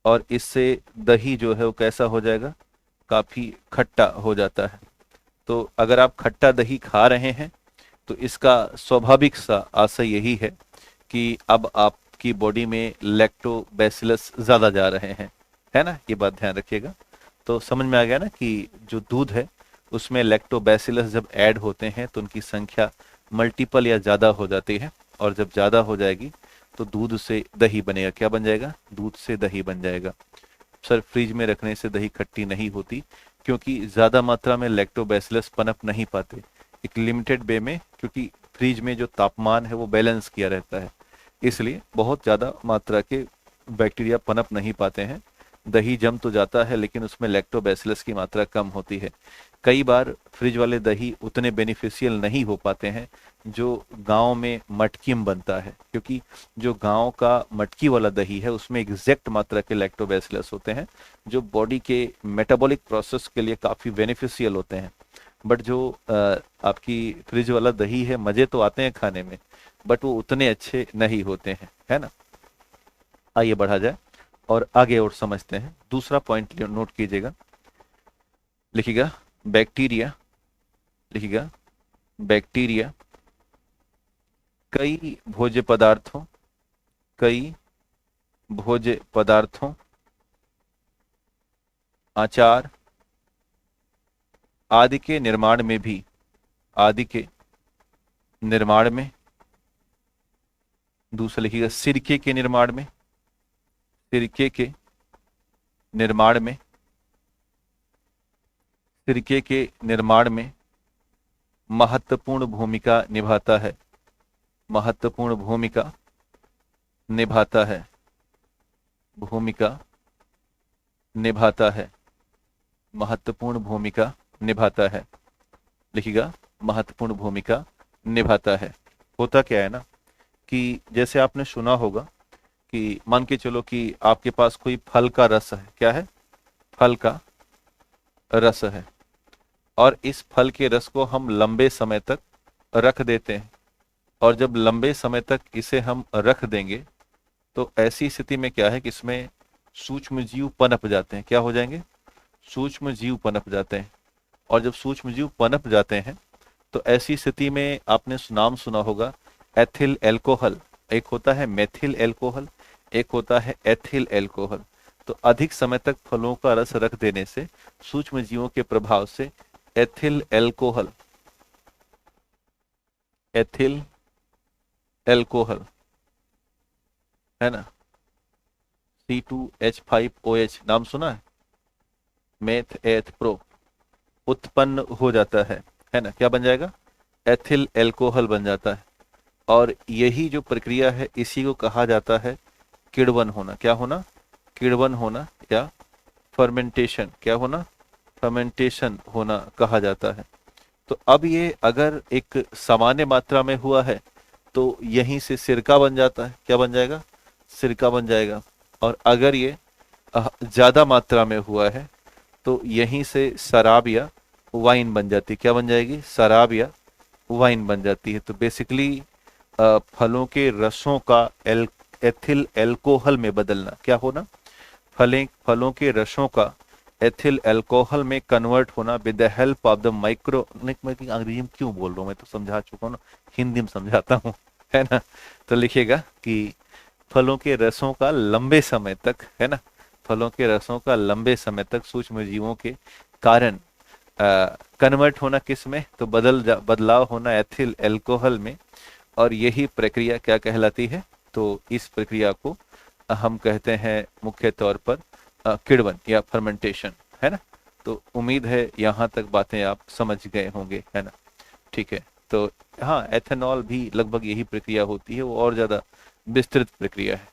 और इससे दही जो है वो कैसा हो जाएगा, काफी खट्टा हो जाता है। तो अगर आप खट्टा दही खा रहे हैं तो इसका स्वाभाविक सा आशय यही है कि अब आपकी बॉडी में लैक्टोबैसिलस ज्यादा जा रहे हैं, है ना, ये बात ध्यान रखिएगा। तो समझ में आ गया ना कि जो दूध है उसमें लैक्टोबैसिलस जब ऐड होते हैं तो उनकी संख्या मल्टीपल या ज्यादा हो जाती है, और जब ज्यादा हो जाएगी तो दूध से दही बनेगा। क्या बन जाएगा, दूध से दही बन जाएगा। सर फ्रिज में रखने से दही खट्टी नहीं होती, क्योंकि ज्यादा मात्रा में लैक्टोबैसिलस पनप नहीं पाते, एक लिमिटेड वे में, क्योंकि फ्रिज में जो तापमान है वो बैलेंस किया रहता है, इसलिए बहुत ज्यादा मात्रा के बैक्टीरिया पनप नहीं पाते हैं। दही जम तो जाता है लेकिन उसमें लैक्टोबैसिलस की मात्रा कम होती है। कई बार फ्रिज वाले दही उतने बेनिफिशियल नहीं हो पाते हैं जो गांव में मटकी में बनता है, क्योंकि जो गांव का मटकी वाला दही है उसमें एग्जैक्ट मात्रा के लैक्टोबैसिलस होते हैं जो बॉडी के मेटाबॉलिक प्रोसेस के लिए काफी बेनिफिशियल होते हैं। बट जो आपकी फ्रिज वाला दही है, मजे तो आते हैं खाने में, बट वो उतने अच्छे नहीं होते हैं, है ना। आइए बढ़ा जाए और आगे और समझते हैं। दूसरा पॉइंट नोट कीजिएगा, लिखिएगा बैक्टीरिया, लिखिएगा बैक्टीरिया कई भोज्य पदार्थों, कई भोज्य पदार्थों, आचार आदि के निर्माण में भी, आदि के निर्माण में, दूसरा लिखिएगा सिरके के निर्माण में, सिरके के निर्माण में, सिरके के निर्माण में महत्वपूर्ण भूमिका निभाता है, महत्वपूर्ण भूमिका निभाता है, भूमिका निभाता है, महत्वपूर्ण भूमिका निभाता है, लिखिएगा महत्वपूर्ण भूमिका निभाता है। होता क्या है ना कि जैसे आपने सुना होगा कि मान के चलो कि आपके पास कोई फल का रस है, क्या है, फल का रस है, और इस फल के रस को हम लंबे समय तक रख देते हैं, और जब लंबे समय तक इसे हम रख देंगे तो ऐसी स्थिति में क्या है कि इसमें सूक्ष्म जीव पनप जाते हैं। क्या हो जाएंगे, सूक्ष्म जीव पनप जाते हैं, और जब सूक्ष्म जीव पनप जाते हैं तो ऐसी स्थिति में आपने नाम सुना होगा एथिल एल्कोहल, एक होता है मेथिल एल्कोहल, एक होता है एथिल एल्कोहल। तो अधिक समय तक फलों का रस रख देने से सूक्ष्म जीवों के प्रभाव से एथिल एल्कोहल, एथिल एल्कोहल, है ना, C2H5OH नाम सुना है, मेथ एथ प्रो, उत्पन्न हो जाता है ना, क्या बन जाएगा, एथिल एल्कोहल बन जाता है। और यही जो प्रक्रिया है इसी को कहा जाता है किण्वन होना। क्या होना, किण्वन होना, या फर्मेंटेशन, क्या होना, फर्मेंटेशन होना कहा जाता है। तो अब ये अगर एक सामान्य मात्रा में हुआ है तो यहीं से सिरका बन जाता है, क्या बन जाएगा, सिरका बन जाएगा। और अगर ये ज्यादा मात्रा में हुआ है तो यहीं से शराब या वाइन बन जाती है, क्या बन जाएगी, शराब या वाइन बन जाती है। तो बेसिकली फलों के रसों का एथिल एल्कोहल में बदलना, क्या होना, फलों के रसों का एथिल एल्कोहल में कन्वर्ट होना with the help of the micro, अंग्रेजी में क्यों बोल रहा हूँ, मैं तो समझा चुका हूँ ना, हिंदी में समझाता हूँ, है ना। तो लिखिएगा कि फलों के रसों का लंबे समय तक, है ना, फलों के रसों का लंबे समय तक सूक्ष्म जीवों के कारण कन्वर्ट होना किस में, तो बदलाव होना एथिल एल्कोहल में। और यही प्रक्रिया क्या कहलाती है, तो इस प्रक्रिया को हम कहते हैं मुख्य तौर पर किण्वन या फर्मेंटेशन, है ना। तो उम्मीद है यहाँ तक बातें आप समझ गए होंगे, है ना। ठीक है, तो हाँ, एथेनॉल भी लगभग यही प्रक्रिया होती है, वो और ज़्यादा विस्तृत प्रक्रिया है।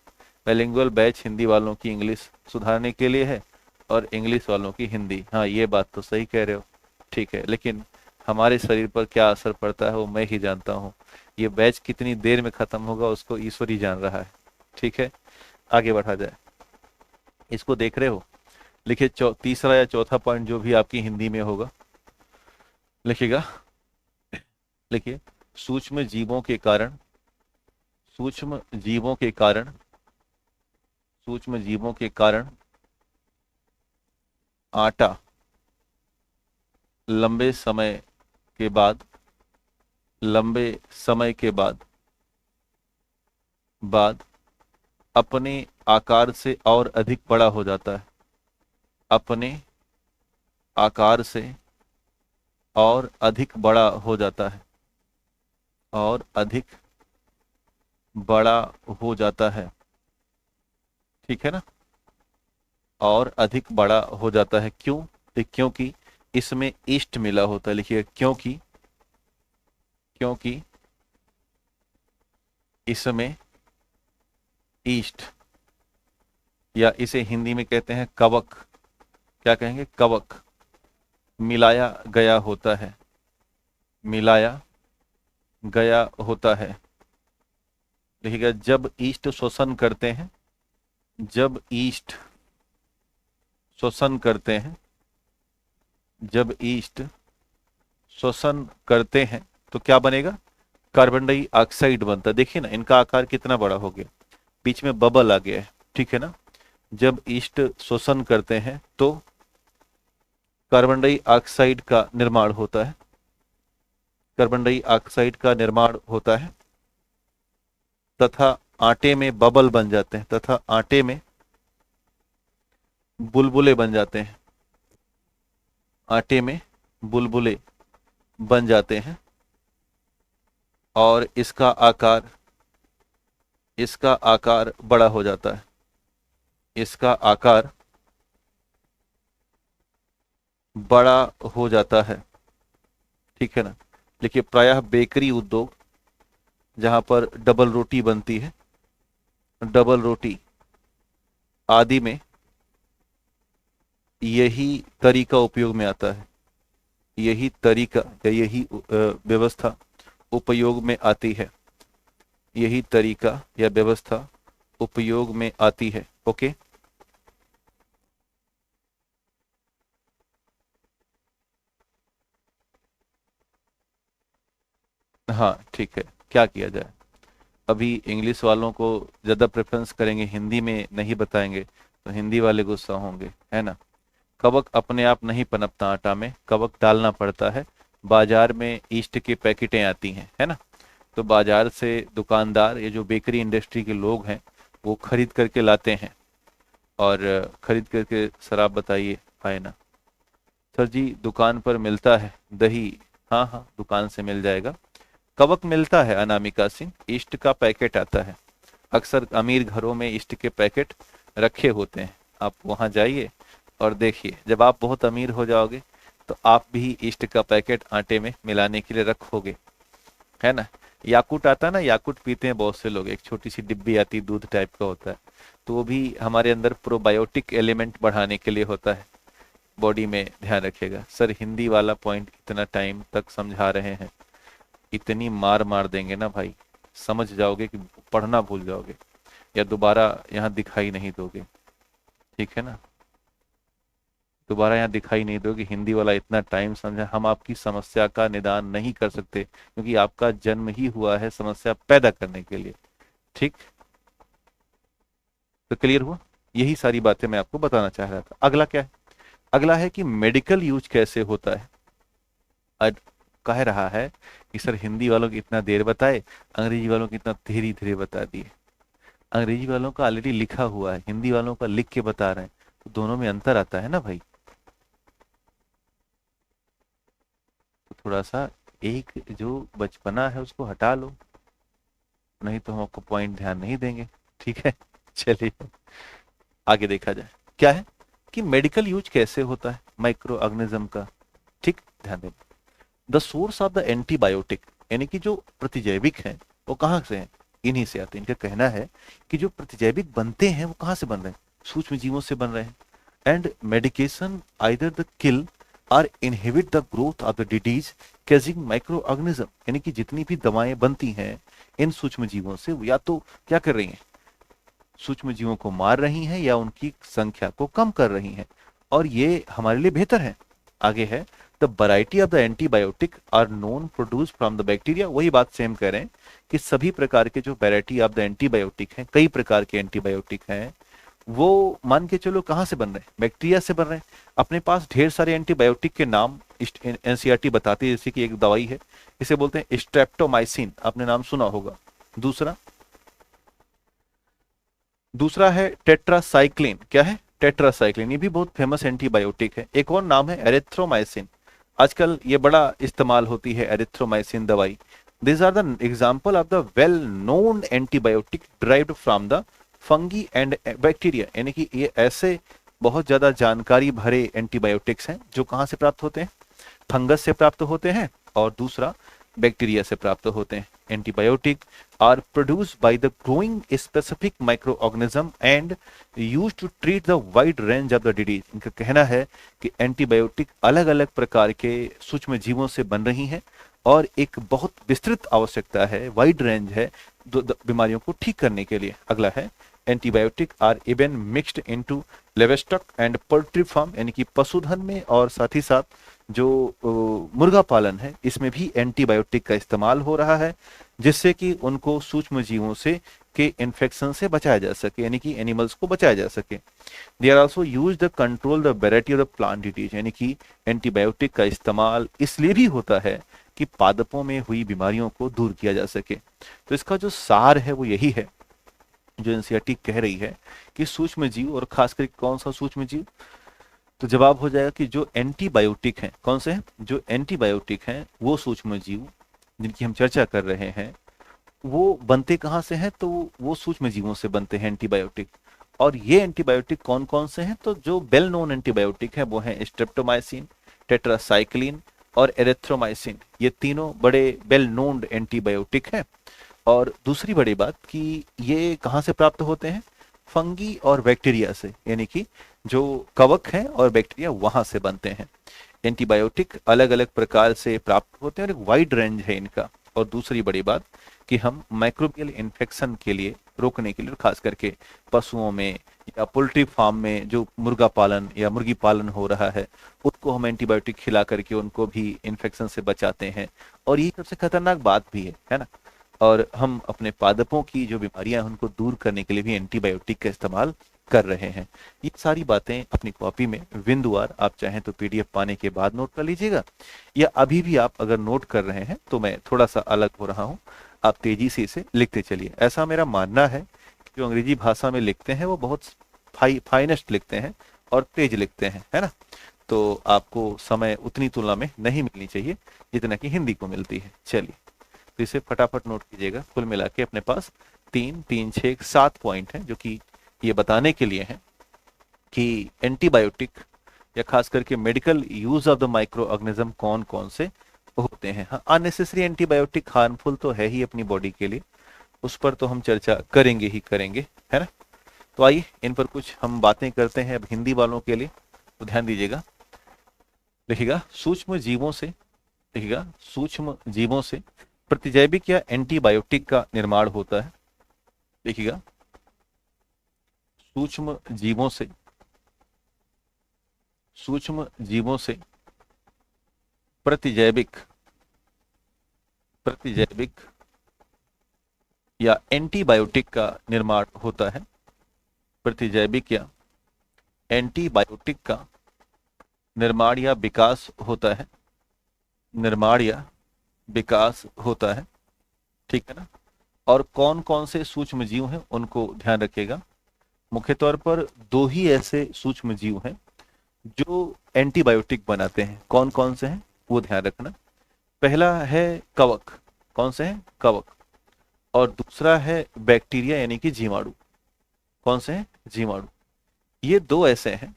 बाइलिंगुअल बैच हिंदी वालों की इंग्लिश सुधारने के लिए है और इंग्लिश वालों की हिंदी। हाँ, ये बात तो सही कह रहे हो, ठीक है, लेकिन हमारे शरीर पर क्या असर पड़ता है वो मैं ही जानता हूँ। ये बैच कितनी देर में खत्म होगा उसको ईश्वर ही जान रहा है। ठीक है, आगे बढ़ा जाए। इसको देख रहे हो, लिखिए तीसरा या चौथा पॉइंट जो भी आपकी हिंदी में होगा, लिखिएगा, लिखिए सूक्ष्म जीवों के कारण, सूक्ष्म जीवों के कारण, सूक्ष्म जीवों के कारण आटा लंबे समय के बाद, लंबे समय के बाद अपने आकार से और अधिक बड़ा हो जाता है, अपने आकार से और अधिक बड़ा हो जाता है, और अधिक बड़ा हो जाता है, ठीक है ना, और अधिक बड़ा हो जाता है। क्यों, क्योंकि इसमें ईस्ट मिला होता है। लिखिए क्योंकि, क्योंकि इसमें ईस्ट, या इसे हिंदी में कहते हैं कवक, क्या कहेंगे, कवक मिलाया गया होता है, मिलाया गया होता है। देखिएगा जब ईस्ट शोषण करते हैं, जब ईस्ट शोषण करते हैं, जब ईस्ट श्वसन करते हैं तो क्या बनेगा, कार्बन डाइऑक्साइड बनता है। देखिए ना इनका आकार कितना बड़ा हो गया, बीच में बबल आ गया है, ठीक है ना। जब ईस्ट श्वसन करते हैं तो कार्बन डाइऑक्साइड का निर्माण होता है, कार्बन डाइऑक्साइड का निर्माण होता है तथा आटे में बबल बन जाते हैं, तथा आटे में बुलबुले बन जाते हैं, आटे में बुलबुले बन जाते हैं और इसका आकार बड़ा हो जाता है, इसका आकार बड़ा हो जाता है, ठीक है ना। देखिए प्रायः बेकरी उद्योग जहां पर डबल रोटी बनती है, डबल रोटी आदि में यही तरीका उपयोग में आता है, यही तरीका या यही व्यवस्था उपयोग में आती है, यही तरीका या व्यवस्था उपयोग में आती है। ओके, हाँ ठीक है, क्या किया जाए। अभी इंग्लिश वालों को ज़्यादा प्रेफरेंस करेंगे, हिंदी में नहीं बताएंगे तो हिंदी वाले गुस्सा होंगे, है ना। कवक अपने आप नहीं पनपता आटा में, कवक डालना पड़ता है। बाजार में ईस्ट की पैकेटें आती हैं, है ना, तो बाजार से दुकानदार, ये जो बेकरी इंडस्ट्री के लोग हैं वो खरीद करके लाते हैं और खरीद करके, सर आप बताइए आए ना। सर जी दुकान पर मिलता है दही, हाँ हाँ दुकान से मिल जाएगा। कवक मिलता है अनामिका सिंह, ईस्ट का पैकेट आता है। अक्सर अमीर घरों में ईस्ट के पैकेट रखे होते हैं, आप वहां जाइए और देखिए, जब आप बहुत अमीर हो जाओगे तो आप भी ईस्ट का पैकेट आटे में मिलाने के लिए रखोगे, है ना। याकूट आता है ना, याकूट पीते हैं बहुत से लोग, एक छोटी सी डिब्बी आती है, दूध टाइप का होता है, तो वो भी हमारे अंदर प्रोबायोटिक एलिमेंट बढ़ाने के लिए होता है, बॉडी में। ध्यान रखिएगा सर, हिंदी वाला पॉइंट इतना टाइम तक समझा रहे हैं, इतनी मार मार देंगे ना भाई, समझ जाओगे कि पढ़ना भूल जाओगे या दोबारा यहाँ दिखाई नहीं दोगे, ठीक है ना। दोबारा यहाँ दिखाई नहीं दोगे, हिंदी वाला इतना टाइम समझा। हम आपकी समस्या का निदान नहीं कर सकते क्योंकि आपका जन्म ही हुआ है समस्या पैदा करने के लिए, ठीक। तो क्लियर हुआ, यही सारी बातें मैं आपको बताना चाह रहा था। अगला क्या है, अगला है कि मेडिकल यूज कैसे होता है। आज कह रहा है कि सर हिंदी वालों को इतना देर बताए, अंग्रेजी वालों को इतना धीरे धीरे बता दिए। अंग्रेजी वालों का ऑलरेडी लिखा हुआ है, हिंदी वालों का लिख के बता रहे हैं, तो दोनों में अंतर आता है ना भाई। तो थोड़ा सा एक जो बचपना है उसको हटा लो, नहीं तो हम आपको पॉइंट ध्यान नहीं देंगे, ठीक है। चलिए आगे देखा जाए, क्या है कि मेडिकल यूज कैसे होता है माइक्रो ऑर्गेनिज्म का, ठीक। ध्यान दें, the source of the antibiotic, यानी कि जो प्रतिजैविक हैं वो कहाँ से हैं, इन्हीं से आते हैं। इनका कहना है कि जो प्रतिजैविक बनते हैं वो कहाँ से बन रहे हैं, सूक्ष्म जीवों से बन रहे हैं। And medication either the kill or inhibit the growth of the disease causing micro organism, यानी कि जितनी भी दवाएं बनती हैं इन सूक्ष्म जीवों से, वो या तो क्या कर रही हैं, सूक्ष्म जीवों को मार रही हैं या उनकी संख्या को कम कर रही हैं, और ये हमारे लिए बेहतर है। आगे है the variety of the antibiotic are known produce from the bacteria, वही बात सेम कह रहे हैं कि सभी प्रकार के जो वैरायटी ऑफ द एंटीबायोटिक हैं, कई प्रकार के एंटीबायोटिक हैं, वो मान के चलो कहाँ से बन रहे हैं, बैक्टीरिया से बन रहे हैं। अपने पास ढेर सारे एंटीबायोटिक के नाम एनसीईआरटी बताती है, जैसे कि एक दवाई है इसे बोलते हैं स्ट्रेप्टोमाइसिन, आपने नाम सुना होगा। दूसरा दूसरा है टेट्रासाइक्लिन, क्या है टेट्रासाइक्लिन, ये भी बहुत फेमस एंटीबायोटिक है। एक और नाम है एरिथ्रोमाइसिन, आजकल ये बड़ा इस्तेमाल होती है एरिथ्रोमाइसिन दवाई। This are the example of the well known antibiotic derived from the fungi and bacteria, यानी कि ये ऐसे बहुत ज्यादा जानकारी भरे एंटीबायोटिक्स हैं जो कहाँ से प्राप्त होते हैं, फंगस से प्राप्त होते हैं और दूसरा बैक्टीरिया से प्राप्त होते हैं। Antibiotic are produced by the growing specific micro organism and used to treat the wide range of the disease. इनका कहना है कि एंटीबायोटिक अलग अलग प्रकार के सूक्ष्म जीवों से बन रही हैं और एक बहुत विस्तृत आवश्यकता है, वाइड रेंज है बीमारियों को ठीक करने के लिए। अगला है antibiotic are even mixed into livestock and poultry farm, यानी कि पशुधन में और साथ ही साथ जो मुर्गा पालन है इसमें भी एंटीबायोटिक का इस्तेमाल हो रहा है, जिससे कि उनको सूक्ष्म जीवों से के इन्फेक्शन से बचाया जा सके, यानी कि एनिमल्स को बचाया जा सके। They are also use the control the variety of the plant disease, यानी कि एंटीबायोटिक का इस्तेमाल इसलिए भी होता है कि पादपों में हुई बीमारियों को दूर किया जा सके। तो इसका जो सार है वो यही है जो एनसीईआरटी कह रही है कि सूक्ष्म जीव, और खासकर कौन सा सूक्ष्म जीव, तो जवाब हो जाएगा कि जो एंटीबायोटिक हैं, कौन से हैं, जो एंटीबायोटिक हैं वो सूक्ष्म जीव जिनकी हम चर्चा कर रहे हैं वो बनते कहाँ से हैं, तो वो सूक्ष्म जीवों से बनते हैं एंटीबायोटिक। और ये एंटीबायोटिक कौन कौन से हैं, तो जो वेल नोन एंटीबायोटिक है वो हैं स्ट्रेप्टोमाइसिन, टेट्रासाइक्लिन और एरिथ्रोमाइसिन। ये तीनों बड़े वेल नोन एंटीबायोटिक हैं। और दूसरी बड़ी बात कि ये कहाँ से प्राप्त होते हैं, फंगी और बैक्टीरिया से, यानी कि जो कवक हैं और बैक्टीरिया वहां से बनते हैं। एंटीबायोटिक अलग अलग प्रकार से प्राप्त होते हैं और एक वाइड रेंज है इनका। और दूसरी बड़ी बात कि हम माइक्रोबियल इन्फेक्शन के लिए रोकने के लिए, खास करके पशुओं में या पोल्ट्री फार्म में जो मुर्गा पालन या मुर्गी पालन हो रहा है, उसको हम एंटीबायोटिक खिला करके उनको भी इन्फेक्शन से बचाते हैं। और ये सबसे खतरनाक बात भी है ना। और हम अपने पादपों की जो बीमारियां हैं उनको दूर करने के लिए भी एंटीबायोटिक का इस्तेमाल कर रहे हैं। ये सारी बातें अपनी कॉपी में बिंदुवार आप चाहें तो पीडीएफ पाने के बाद नोट कर लीजिएगा, या अभी भी आप अगर नोट कर रहे हैं तो मैं थोड़ा सा अलग हो रहा हूँ, आप तेजी से इसे लिखते चलिए। ऐसा मेरा मानना है कि जो अंग्रेजी भाषा में लिखते हैं वो बहुत फाइनेस्ट लिखते हैं और तेज लिखते हैं, है ना। तो आपको समय उतनी तुलना में नहीं मिलनी चाहिए जितना कि हिंदी को मिलती है। चलिए, तो इसे फटाफट नोट कीजिएगा। कुल मिला के अपने पास 3, 3, 6, 7 पॉइंट हैं जो कि ये बताने के लिए हैं कि एंटीबायोटिक या खास करके medical use of the micro organism कौन कौन से होते हैं। हाँ, अननेसेसरी एंटीबायोटिक हार्मफुल तो है ही अपनी बॉडी के लिए, उस पर तो हम चर्चा करेंगे ही करेंगे, है ना। तो आइए इन पर कुछ हम बातें करते हैं अब हिंदी वालों के लिए, तो ध्यान दीजिएगा। लिखिएगा सूक्ष्म जीवों से, लिखिएगा सूक्ष्म जीवों से प्रतिजैविक या एंटीबायोटिक का निर्माण होता है। देखिएगा सूक्ष्म जीवों से, सूक्ष्म जीवों से प्रतिजैविक, प्रतिजैविक या एंटीबायोटिक का निर्माण होता है। प्रतिजैविक या एंटीबायोटिक का निर्माण या विकास होता है, निर्माण या विकास होता है, ठीक है ना। और कौन कौन से सूक्ष्म जीव हैं उनको ध्यान रखिएगा। मुख्य तौर पर दो ही ऐसे सूक्ष्म जीव हैं जो एंटीबायोटिक बनाते हैं। कौन कौन से हैं वो ध्यान रखना। पहला है कवक, कौन से हैं, कवक। और दूसरा है बैक्टीरिया यानी कि जीवाणु, कौन से हैं, जीवाणु। ये दो ऐसे हैं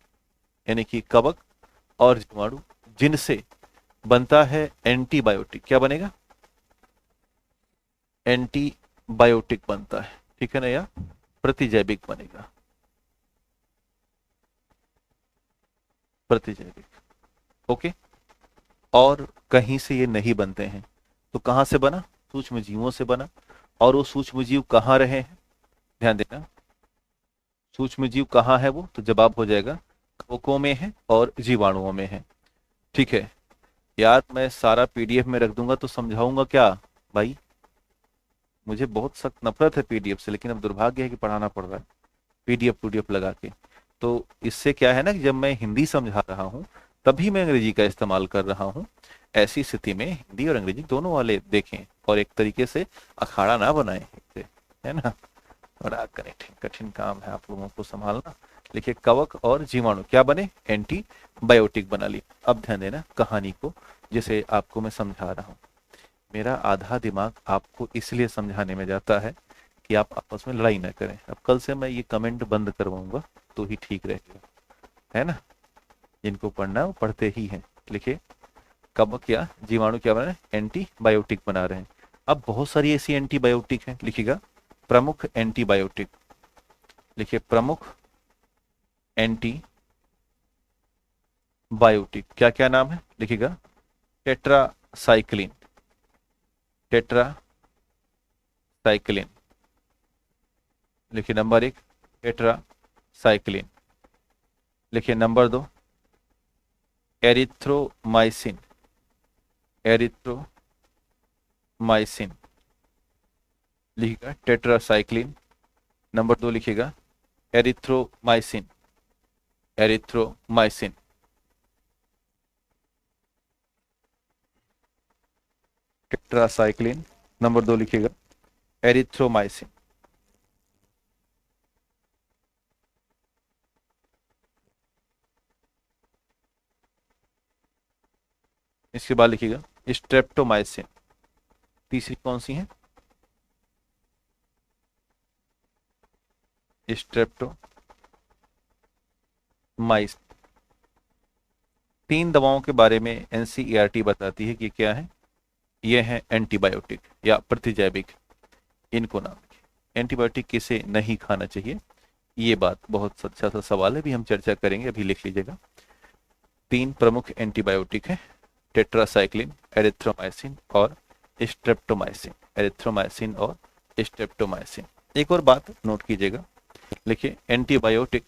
यानी कि कवक और जीवाणु जिनसे बनता है एंटीबायोटिक। क्या बनेगा, एंटीबायोटिक बनता है, ठीक है ना, या प्रतिजैविक बनेगा, प्रतिजैविक, ओके। और कहीं से ये नहीं बनते हैं, तो कहां से बना, सूक्ष्म जीवों से बना। और वो सूक्ष्म जीव कहाँ रहे हैं, ध्यान देना, सूक्ष्म जीव कहाँ है वो, तो जवाब हो जाएगा कवकों में है और जीवाणुओं में है, ठीक है। यार मैं सारा पीडीएफ में रख दूंगा तो समझाऊंगा क्या भाई, मुझे बहुत सख्त नफरत है पीडीएफ से, लेकिन अब दुर्भाग्य है कि पढ़ाना पड़ रहा है पीडीएफ लगा के। तो इससे क्या है ना कि जब मैं हिंदी समझा रहा हूँ तभी मैं अंग्रेजी का इस्तेमाल कर रहा हूँ। ऐसी स्थिति में हिंदी और अंग्रेजी दोनों वाले देखें और एक तरीके से अखाड़ा ना बनाएं, है ना। बड़ा कठिन कठिन काम है आप लोगों को संभालना। लिखिए कवक और जीवाणु क्या बने, एंटीबायोटिक बना ली। अब ध्यान देना कहानी को, जिसे आपको मैं समझा रहा हूँ। मेरा आधा दिमाग आपको इसलिए समझाने में जाता है कि आप आपस में लड़ाई ना करें। अब कल से मैं ये कमेंट बंद करवाऊंगा तो ही ठीक रहेगा, है ना। जिनको पढ़ना है वो पढ़ते ही हैं। लिखिए कवक या जीवाणु क्या बना रहे हैं, एंटीबायोटिक बना रहे हैं। अब बहुत सारी ऐसी एंटीबायोटिक हैं, लिखिएगा प्रमुख एंटीबायोटिक। लिखिए प्रमुख एंटीबायोटिक क्या क्या नाम है, लिखिएगा टेट्रासाइक्लिन, टेट्रासाइक्लिन। लिखिए नंबर 1 टेट्रासाइक्लिन। लिखिए नंबर 2 एरिथ्रोमाइसिन, एरिथ्रोमाइसिन लिखिएगा। टेट्रासाइक्लिन, नंबर 2 लिखिएगा एरिथ्रोमाइसिन, एरिथ्रोमाइसिन। टेट्रासाइक्लिन, नंबर 2 लिखिएगा एरिथ्रोमाइसिन। इसके बाद लिखिएगा स्ट्रेप्टोमाइसिन। तीसरी कौन सी है? स्ट्रेप्टोमाइसिन। 3 दवाओं के बारे में एनसीईआरटी बताती है कि क्या है। ये है एंटीबायोटिक या प्रतिजैविक, इनको नाम लिखिए। एंटीबायोटिक किसे नहीं खाना चाहिए, ये बात बहुत अच्छा सा सवाल है, भी हम चर्चा करेंगे, अभी लिख लीजिएगा। 3 प्रमुख एंटीबायोटिक हैं, टेट्रासाइक्लिन, एरिथ्रोमाइसिन और स्ट्रेप्टोमाइसिन, एरिथ्रोमाइसिन और स्ट्रेप्टोमाइसिन। एक और बात नोट कीजिएगा, लिखिए एंटीबायोटिक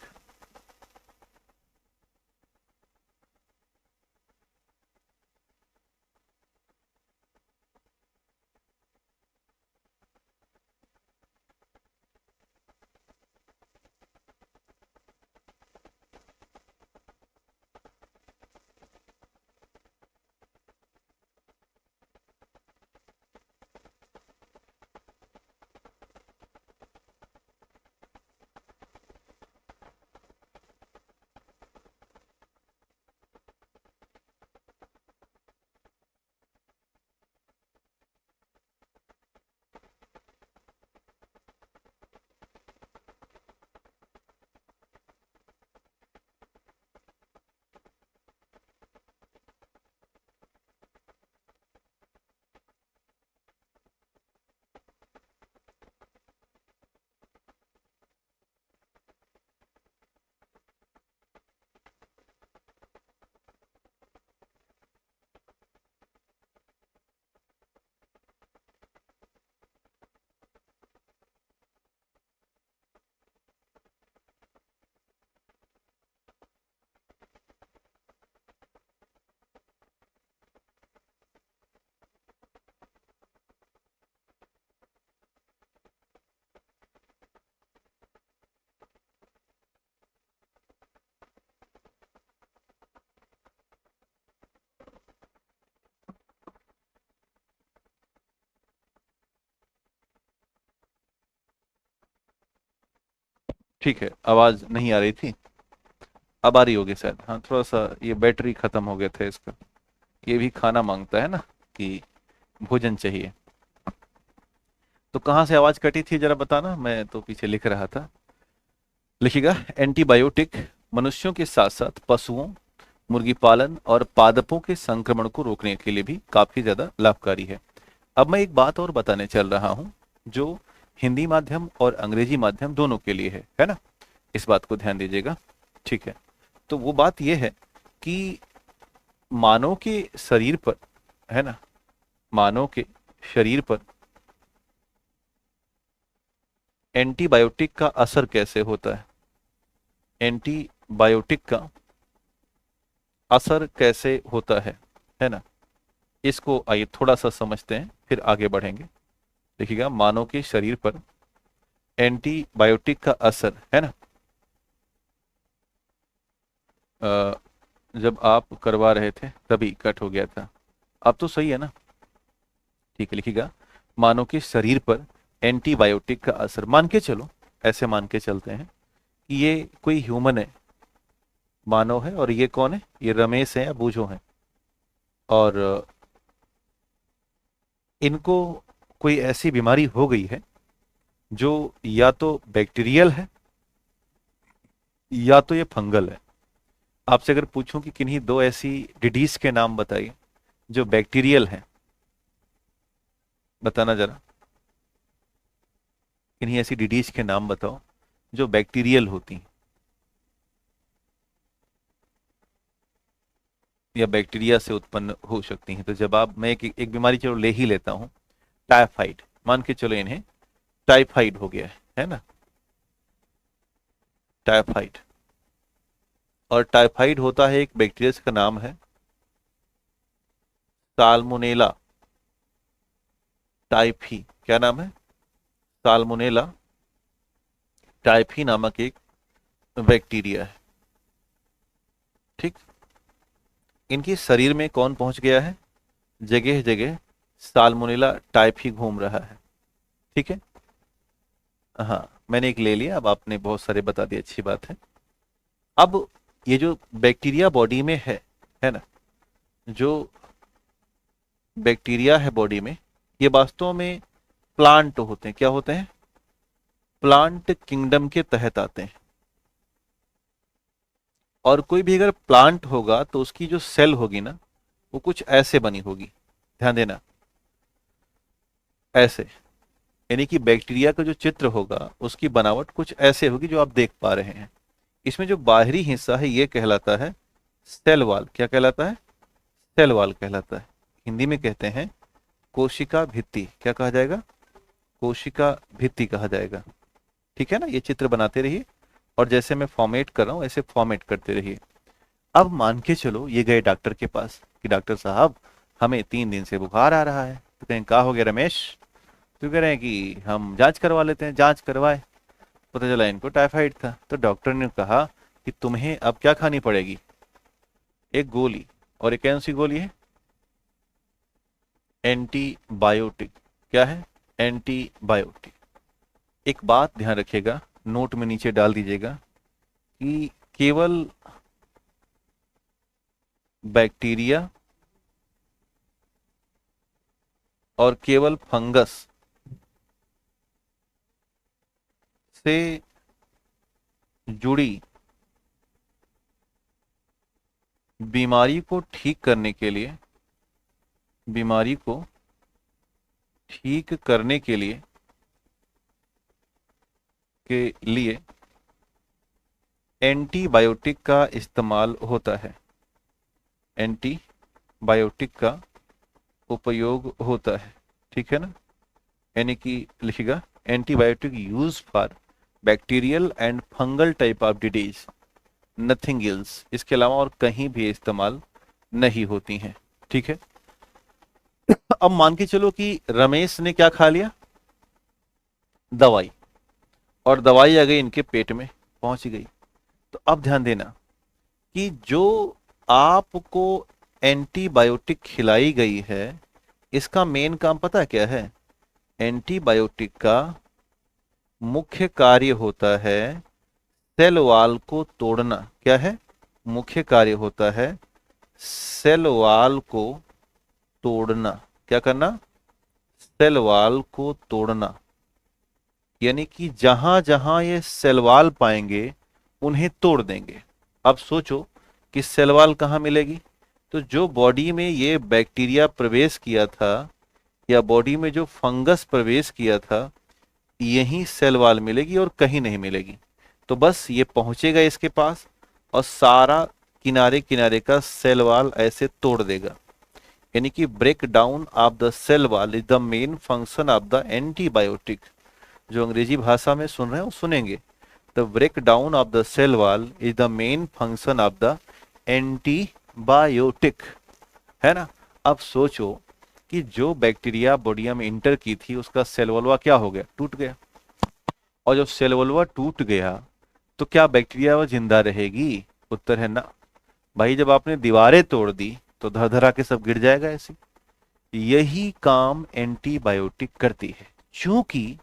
ठीक है। आवाज नहीं आ रही थी, अब आ रही होगी शायद। हाँ, थोड़ा सा ये बैटरी खत्म हो गया था इसका। ये भी खाना मांगता है ना कि भोजन चाहिए। तो कहाँ से आवाज कटी थी जरा बताना, मैं तो पीछे लिख रहा था। लिखिएगा एंटीबायोटिक मनुष्यों के साथ साथ पशुओं, मुर्गी पालन और पादपों के संक्रमण को रोकने के लिए भी काफी ज्यादा लाभकारी है। अब मैं एक बात और बताने चल रहा हूं, जो हिंदी माध्यम और अंग्रेजी माध्यम दोनों के लिए है ना। इस बात को ध्यान दीजिएगा, ठीक है। तो वो बात यह है कि मानव के शरीर पर, है ना, मानव के शरीर पर एंटीबायोटिक का असर कैसे होता है, एंटीबायोटिक का असर कैसे होता है ना। इसको आइए थोड़ा सा समझते हैं, फिर आगे बढ़ेंगे। देखिएगा मानव के शरीर पर एंटीबायोटिक का असर, है ना। जब आप करवा रहे थे तभी कट हो गया था, अब तो सही है ना। ठीक है, लिखिएगा मानव के शरीर पर एंटीबायोटिक का असर। मान के चलो, ऐसे मान के चलते हैं कि ये कोई ह्यूमन है, मानव है, और ये कौन है, ये रमेश है या बूझो है, और इनको कोई ऐसी बीमारी हो गई है जो या तो बैक्टीरियल है या तो ये फंगल है। आपसे अगर पूछूं कि किन्हीं 2 ऐसी डिडीज के नाम बताइए जो बैक्टीरियल हैं, बताना जरा। किन्हीं ऐसी डिडीज के नाम बताओ जो बैक्टीरियल होती हैं या बैक्टीरिया से उत्पन्न हो सकती हैं। तो जब आप, मैं एक बीमारी चलो ले ही लेता हूं, टाइफाइड, मान के चलो इन्हें टाइफाइड हो गया है ना, टाइफाइड। और टाइफाइड होता है एक बैक्टीरिया का नाम है साल्मोनेला टाइफी, क्या नाम है, साल्मोनेला टाइफी नामक एक बैक्टीरिया है। ठीक, इनके शरीर में कौन पहुंच गया है, जगह जगह साल्मोनेला टाइफी घूम रहा है। ठीक है, हाँ मैंने एक ले लिया, अब आपने बहुत सारे बता दिए, अच्छी बात है। अब ये जो बैक्टीरिया बॉडी में है ना, जो बैक्टीरिया है बॉडी में, ये वास्तव में प्लांट होते हैं। क्या होते हैं, प्लांट किंगडम के तहत आते हैं। और कोई भी अगर प्लांट होगा तो उसकी जो सेल होगी ना, वो कुछ ऐसे बनी होगी, ध्यान देना, ऐसे। यानी कि बैक्टीरिया का जो चित्र होगा उसकी बनावट कुछ ऐसे होगी जो आप देख पा रहे हैं। इसमें जो बाहरी हिस्सा है ये कहलाता है सेल वॉल। क्या कहलाता है, सेल वॉल कहलाता है। हिंदी में कहते हैं कोशिका भित्ति। क्या कहा जाएगा, कोशिका भित्ति कहा जाएगा। ठीक है ना, ये चित्र बनाते रहिए और जैसे मैं फॉर्मेट कर रहा हूं ऐसे फॉर्मेट करते रहिए। अब मान के चलो ये गए डॉक्टर के पास कि डॉक्टर साहब हमें 3 दिन से बुखार आ रहा है। तो कहें क्या हो गया रमेश, तो कह रहे हैं कि हम जांच करवा लेते हैं। जांच करवाए, पता चला इनको टाइफाइड था। तो डॉक्टर ने कहा कि तुम्हें अब क्या खानी पड़ेगी, एक गोली, और एक कौन सी गोली है, एंटीबायोटिक। क्या है, एंटीबायोटिक। एक बात ध्यान रखिएगा, नोट में नीचे डाल दीजिएगा कि केवल बैक्टीरिया और केवल फंगस से जुड़ी बीमारी को ठीक करने के लिए, बीमारी को ठीक करने के लिए एंटीबायोटिक का इस्तेमाल होता है। एंटीबायोटिक का उपयोग होता है। ठीक है ना, यानी कि लिखिएगा antibiotic use for bacterial and fungal type of disease, nothing else. इसके अलावा और कहीं भी इस्तेमाल नहीं होती हैं। ठीक है, अब मान के चलो कि रमेश ने क्या खा लिया, दवाई, और दवाई आ गई इनके पेट में, पहुंच गई। तो अब ध्यान देना कि जो आपको एंटीबायोटिक खिलाई गई है, इसका मेन काम पता है क्या है, एंटीबायोटिक का मुख्य कार्य होता है सेल वॉल को तोड़ना। क्या है, मुख्य कार्य होता है सेल वॉल को तोड़ना। क्या करना, सेल वॉल को तोड़ना। यानी कि जहां जहां ये सेल वॉल पाएंगे उन्हें तोड़ देंगे। अब सोचो कि सेल वॉल कहाँ मिलेगी, तो जो बॉडी में ये बैक्टीरिया प्रवेश किया था या बॉडी में जो फंगस प्रवेश किया था, यही सेल वॉल मिलेगी और कहीं नहीं मिलेगी। तो बस ये पहुंचेगा इसके पास और सारा किनारे किनारे का सेल वॉल ऐसे तोड़ देगा। यानी कि break down of the cell wall is the main function of the antibiotic. जो अंग्रेजी भाषा में सुन रहे हैं वो सुनेंगे, the break down of the cell wall is the main function of the antibiotic, है ना। अब सोचो कि जो बैक्टीरिया बॉडी में इंटर की थी उसका सेल वॉलवा क्या हो गया, टूट गया। और जब सेल वॉलवा टूट गया तो क्या बैक्टीरिया वो जिंदा रहेगी, उत्तर है ना। भाई जब आपने दीवारें तोड़ दी तो धर धरा के सब गिर जाएगा ऐसे। यही काम एंटीबायोटिक करती है। क्योंकि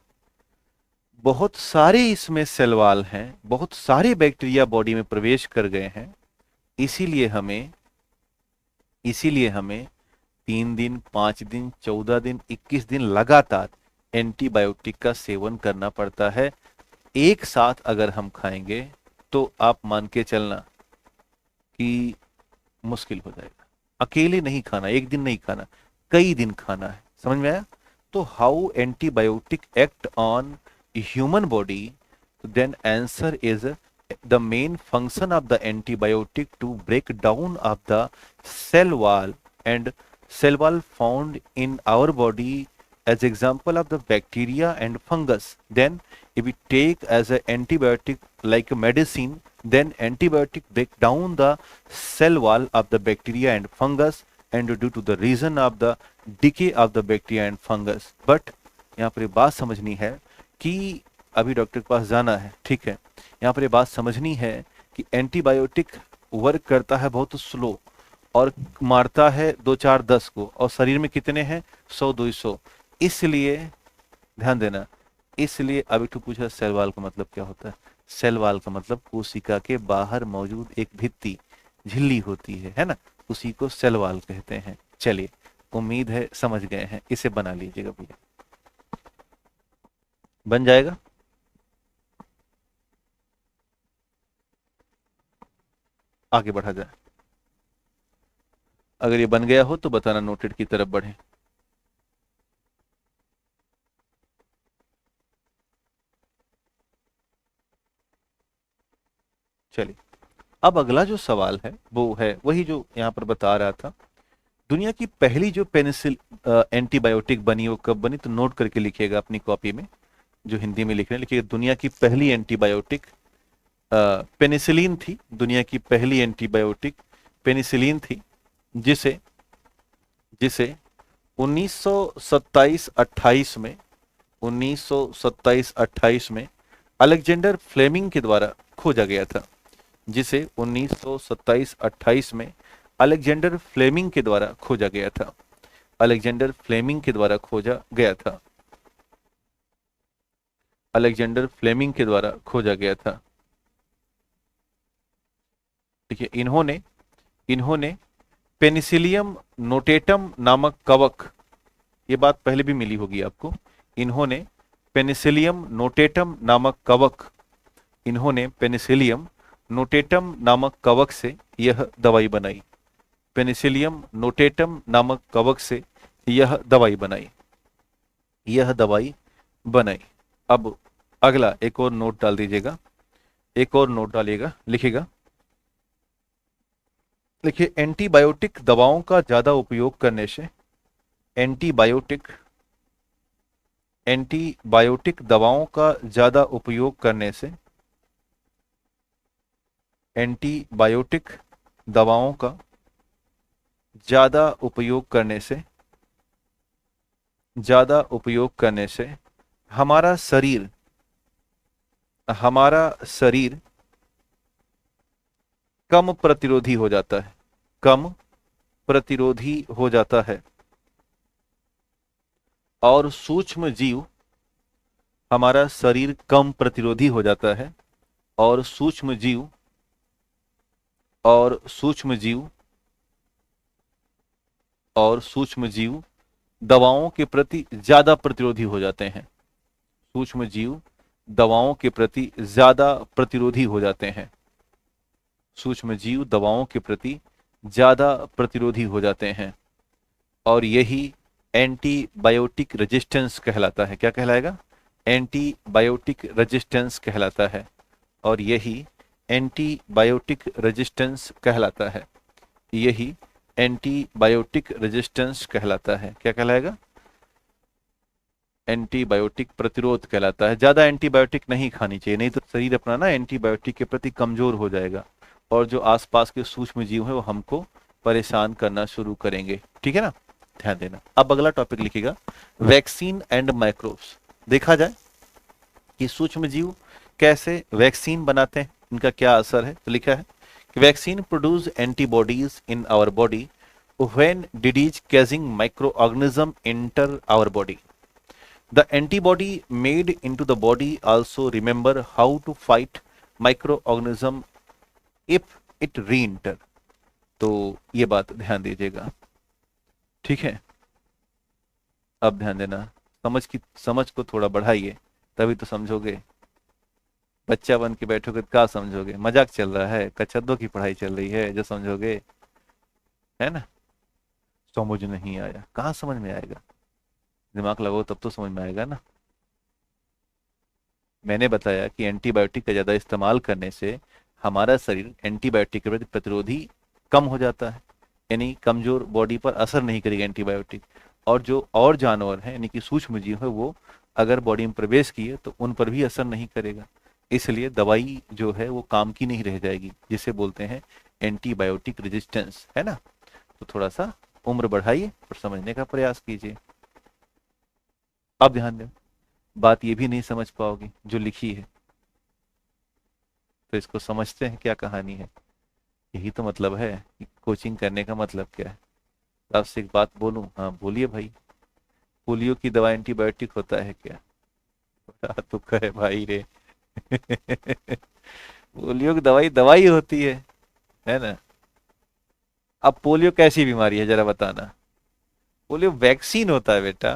बहुत सारे इसमें सेल वॉल हैं, बहुत सारे बैक्टीरिया बॉडी में प्रवेश कर गए हैं, इसीलिए हमें 3 दिन, 5 दिन, 14 दिन, 21 दिन लगातार एंटीबायोटिक का सेवन करना पड़ता है। एक साथ अगर हम खाएंगे तो आप मान के चलना कि मुश्किल हो जाएगा। अकेले नहीं खाना, एक दिन नहीं खाना, कई दिन खाना है। समझ में आया। तो how antibiotic act on human body, then answer is the main function of the antibiotic to break down of the cell wall and cell wall found in our body as example of the bacteria and fungus. Then if we take as an antibiotic like a medicine, then antibiotic break down the cell wall of the bacteria and fungus and due to the reason of the decay of the bacteria and fungus. But यहाँ पर ये बात समझनी है कि अभी डॉक्टर के पास जाना है, ठीक है, यहाँ पर ये बात समझनी है कि एंटीबायोटिक वर्क करता है बहुत स्लो और मारता है 2 4 10 को, और शरीर में कितने हैं 100 200। इसलिए ध्यान देना, इसलिए अभी तो पूछा सेल वॉल का मतलब क्या होता है। सेल वॉल का मतलब कोशिका के बाहर मौजूद एक भित्ति, झिल्ली होती है ना, उसी को सेल वॉल कहते हैं। चलिए, उम्मीद है समझ गए हैं, इसे बना लीजिएगा भैया, बन जाएगा। आगे बढ़ा जाए, अगर ये बन गया हो तो बताना, नोटेड की तरफ बढ़े। चलिए, अब अगला जो सवाल है वो है वही जो यहाँ पर बता रहा था, दुनिया की पहली जो पेनिसिल एंटीबायोटिक बनी वो कब बनी, तो नोट करके लिखिएगा अपनी कॉपी में, जो हिंदी में लिख रहे हैं लिखिएगा, दुनिया की पहली एंटीबायोटिक पेनिसिलिन थी। दुनिया की पहली एंटीबायोटिक पेनिसिलिन थी, जिसे जिसे 1927-28 में 1927-28 में अलेक्जेंडर फ्लेमिंग के द्वारा खोजा गया था। जिसे 1927-28 में अलेक्जेंडर फ्लेमिंग के द्वारा खोजा गया था। अलेक्जेंडर फ्लेमिंग के द्वारा खोजा गया था। अलेक्जेंडर फ्लेमिंग के द्वारा खोजा गया था। देखिए, इन्होंने पेनिसिलियम नोटेटम नामक कवक, ये बात पहले भी मिली होगी आपको, इन्होंने पेनिसिलियम नोटेटम नामक कवक, इन्होंने पेनिसिलियम नोटेटम नामक कवक से यह दवाई बनाई। पेनिसिलियम नोटेटम नामक कवक से यह दवाई बनाई, यह दवाई बनाई। अब अगला एक और नोट डाल दीजिएगा, एक और नोट डालिएगा, लिखिएगा, देखिए, एंटीबायोटिक दवाओं का ज्यादा उपयोग करने से, एंटीबायोटिक दवाओं का ज्यादा उपयोग करने से, एंटीबायोटिक दवाओं का ज्यादा उपयोग करने से, ज्यादा उपयोग करने से हमारा शरीर कम प्रतिरोधी हो जाता है, कम प्रतिरोधी हो जाता है, और सूक्ष्म जीव, हमारा शरीर कम प्रतिरोधी हो जाता है, और सूक्ष्म जीव दवाओं के प्रति ज्यादा प्रतिरोधी हो जाते हैं। सूक्ष्म जीव दवाओं के प्रति ज्यादा प्रतिरोधी हो जाते हैं। सूक्ष्म जीव दवाओं के प्रति ज्यादा प्रतिरोधी हो जाते हैं, और यही एंटीबायोटिक रेजिस्टेंस कहलाता है। क्या कहलाएगा? एंटीबायोटिक रेजिस्टेंस कहलाता है, और यही एंटीबायोटिक रेजिस्टेंस कहलाता है, यही एंटीबायोटिक रेजिस्टेंस कहलाता है। क्या कहलाएगा? एंटीबायोटिक प्रतिरोध कहलाता है। ज्यादा एंटीबायोटिक नहीं खानी चाहिए, नहीं तो शरीर अपना ना एंटीबायोटिक के प्रति कमजोर हो जाएगा, और जो आसपास के सूक्ष्म जीव हैं वो हमको परेशान करना शुरू करेंगे। ठीक है ना, ध्यान देना। अब अगला टॉपिक लिखिएगा, वैक्सीन एंड माइक्रोब्स। देखा जाए कि सूक्ष्म जीव कैसे वैक्सीन बनाते हैं, इनका क्या असर है। तो लिखा है कि vaccine produce antibodies in our body when disease causing microorganism enter our body. The antibody made into the body also remember how to fight microorganism if it re-enter। तो ये बात ध्यान दीजिएगा, ठीक है। अब ध्यान देना, समझ को थोड़ा बढ़ाइए, तभी तो समझोगे। बच्चा बन के बैठोगे तो क्या समझोगे? मजाक चल रहा है, कच्छदों की पढ़ाई चल रही है जो समझोगे, है ना। समझ नहीं आया, कहाँ समझ में आएगा? दिमाग लगाओ तब तो समझ में आएगा ना। मैंने बताया कि एंटीबायोटिक का ज्यादा इस्तेमाल करने से हमारा शरीर एंटीबायोटिक के प्रति प्रतिरोधी कम हो जाता है, यानी कमजोर बॉडी पर असर नहीं करेगा एंटीबायोटिक। और जो और जानवर हैं, यानी कि सूक्ष्म जीव है, वो अगर बॉडी में प्रवेश किए तो उन पर भी असर नहीं करेगा। इसलिए दवाई जो है वो काम की नहीं रह जाएगी, जिसे बोलते हैं एंटीबायोटिक रेजिस्टेंस, है ना। तो थोड़ा सा उम्र बढ़ाइए और समझने का प्रयास कीजिए। अब ध्यान दें, बात ये भी नहीं समझ पाओगे जो लिखी है, तो इसको समझते हैं क्या कहानी है। यही तो मतलब है कि कोचिंग करने का मतलब क्या है। तो आपसे एक बात बोलूं, हाँ बोलिए भाई, पोलियो की दवा एंटीबायोटिक होता है क्या? बड़ा तुक्का है भाई रे। पोलियो की दवाई दवाई होती है ना? अब पोलियो कैसी बीमारी है जरा बताना। पोलियो वैक्सीन होता है बेटा।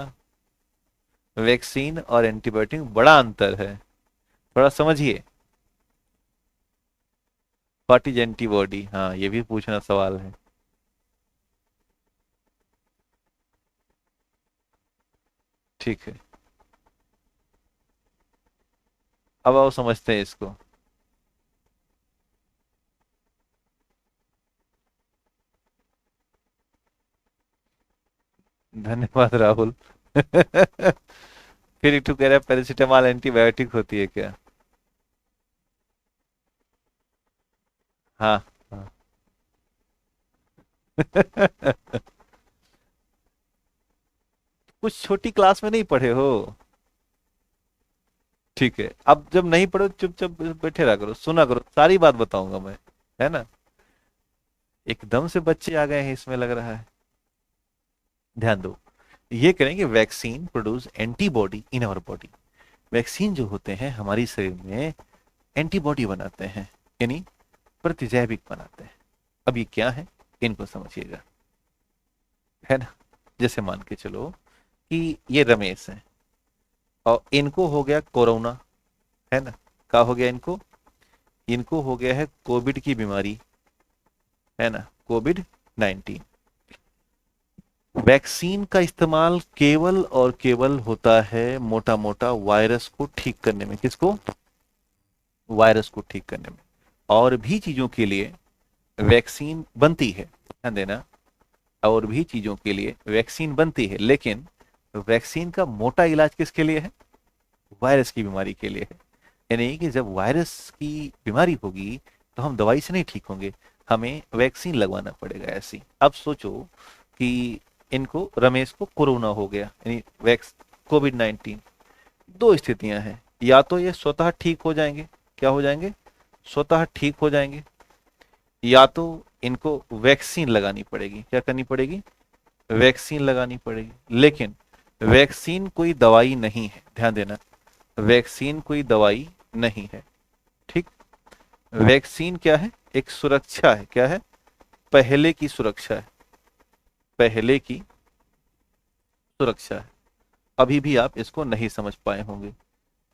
वैक्सीन और एंटीबायोटिक बड़ा अंतर है, थोड़ा समझिए। व्हाट इज एंटीबॉडी, हाँ ये भी पूछना सवाल है। ठीक है, अब आओ समझते हैं इसको। धन्यवाद राहुल। फिर तू कह रहा है पैरासीटामॉल एंटीबायोटिक होती है क्या? हाँ हाँ। कुछ छोटी क्लास में नहीं पढ़े हो? ठीक है, अब जब नहीं पढ़ो चुपचाप बैठे रहा करो, सुना करो, सारी बात बताऊंगा मैं, है ना? एकदम से बच्चे आ गए हैं इसमें लग रहा है। ध्यान दो, ये करेंगे vaccine produce antibody in our body. Vaccine जो होते हैं हमारी शरीर में एंटीबॉडी बनाते हैं, यानी प्रतिजैविक बनाते हैं। अब ये क्या है, इनको समझिएगा, है ना? जैसे मान के चलो कि ये रमेश है और इनको हो गया कोरोना, है ना? क्या हो गया इनको? इनको हो गया है कोविड की बीमारी, है ना? कोविड 19। वैक्सीन का इस्तेमाल केवल और केवल होता है मोटा मोटा वायरस को ठीक करने में। किसको? वायरस को ठीक करने में। और भी चीजों के लिए वैक्सीन बनती है, ध्यान देना। और भी चीजों के लिए वैक्सीन बनती है, लेकिन वैक्सीन का मोटा इलाज किसके लिए है? वायरस की बीमारी के लिए है। यानी कि जब वायरस की बीमारी होगी तो हम दवाई से नहीं ठीक होंगे, हमें वैक्सीन लगवाना पड़ेगा। ऐसी अब सोचो कि इनको रमेश को कोरोना हो गया, यानी वैक्स कोविड 19। दो स्थितियां हैं, या तो ये स्वतः ठीक हो जाएंगे, क्या हो जाएंगे? स्वतः ठीक हो जाएंगे, या तो इनको वैक्सीन लगानी पड़ेगी। क्या करनी पड़ेगी? वैक्सीन लगानी पड़ेगी। लेकिन वैक्सीन कोई दवाई नहीं है, ध्यान देना, वैक्सीन कोई दवाई नहीं है। ठीक, वैक्सीन क्या है? एक सुरक्षा है। क्या है? पहले की सुरक्षा है, पहले की सुरक्षा है। अभी भी आप इसको नहीं समझ पाए होंगे,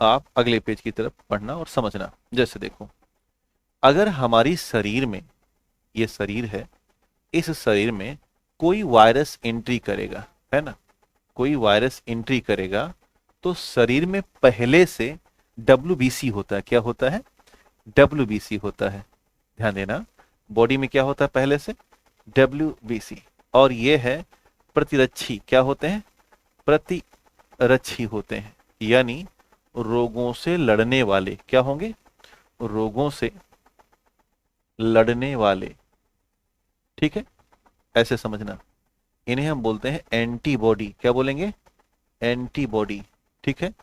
आप अगले पेज की तरफ पढ़ना और समझना। जैसे देखो, अगर हमारी शरीर में, ये शरीर है, इस शरीर में कोई वायरस एंट्री करेगा, है ना? कोई वायरस एंट्री करेगा तो शरीर में पहले से डब्ल्यूबीसी होता है। क्या होता है? डब्ल्यूबीसी होता है। ध्यान देना, बॉडी में क्या होता है पहले से? डब्ल्यूबीसी। और ये है प्रतिरक्षी। क्या होते हैं? प्रतिरक्षी होते हैं, यानी रोगों से लड़ने वाले। क्या होंगे? रोगों से लड़ने वाले। ठीक है, ऐसे समझना। इन्हें हम बोलते हैं एंटीबॉडी। क्या बोलेंगे? एंटीबॉडी। ठीक है,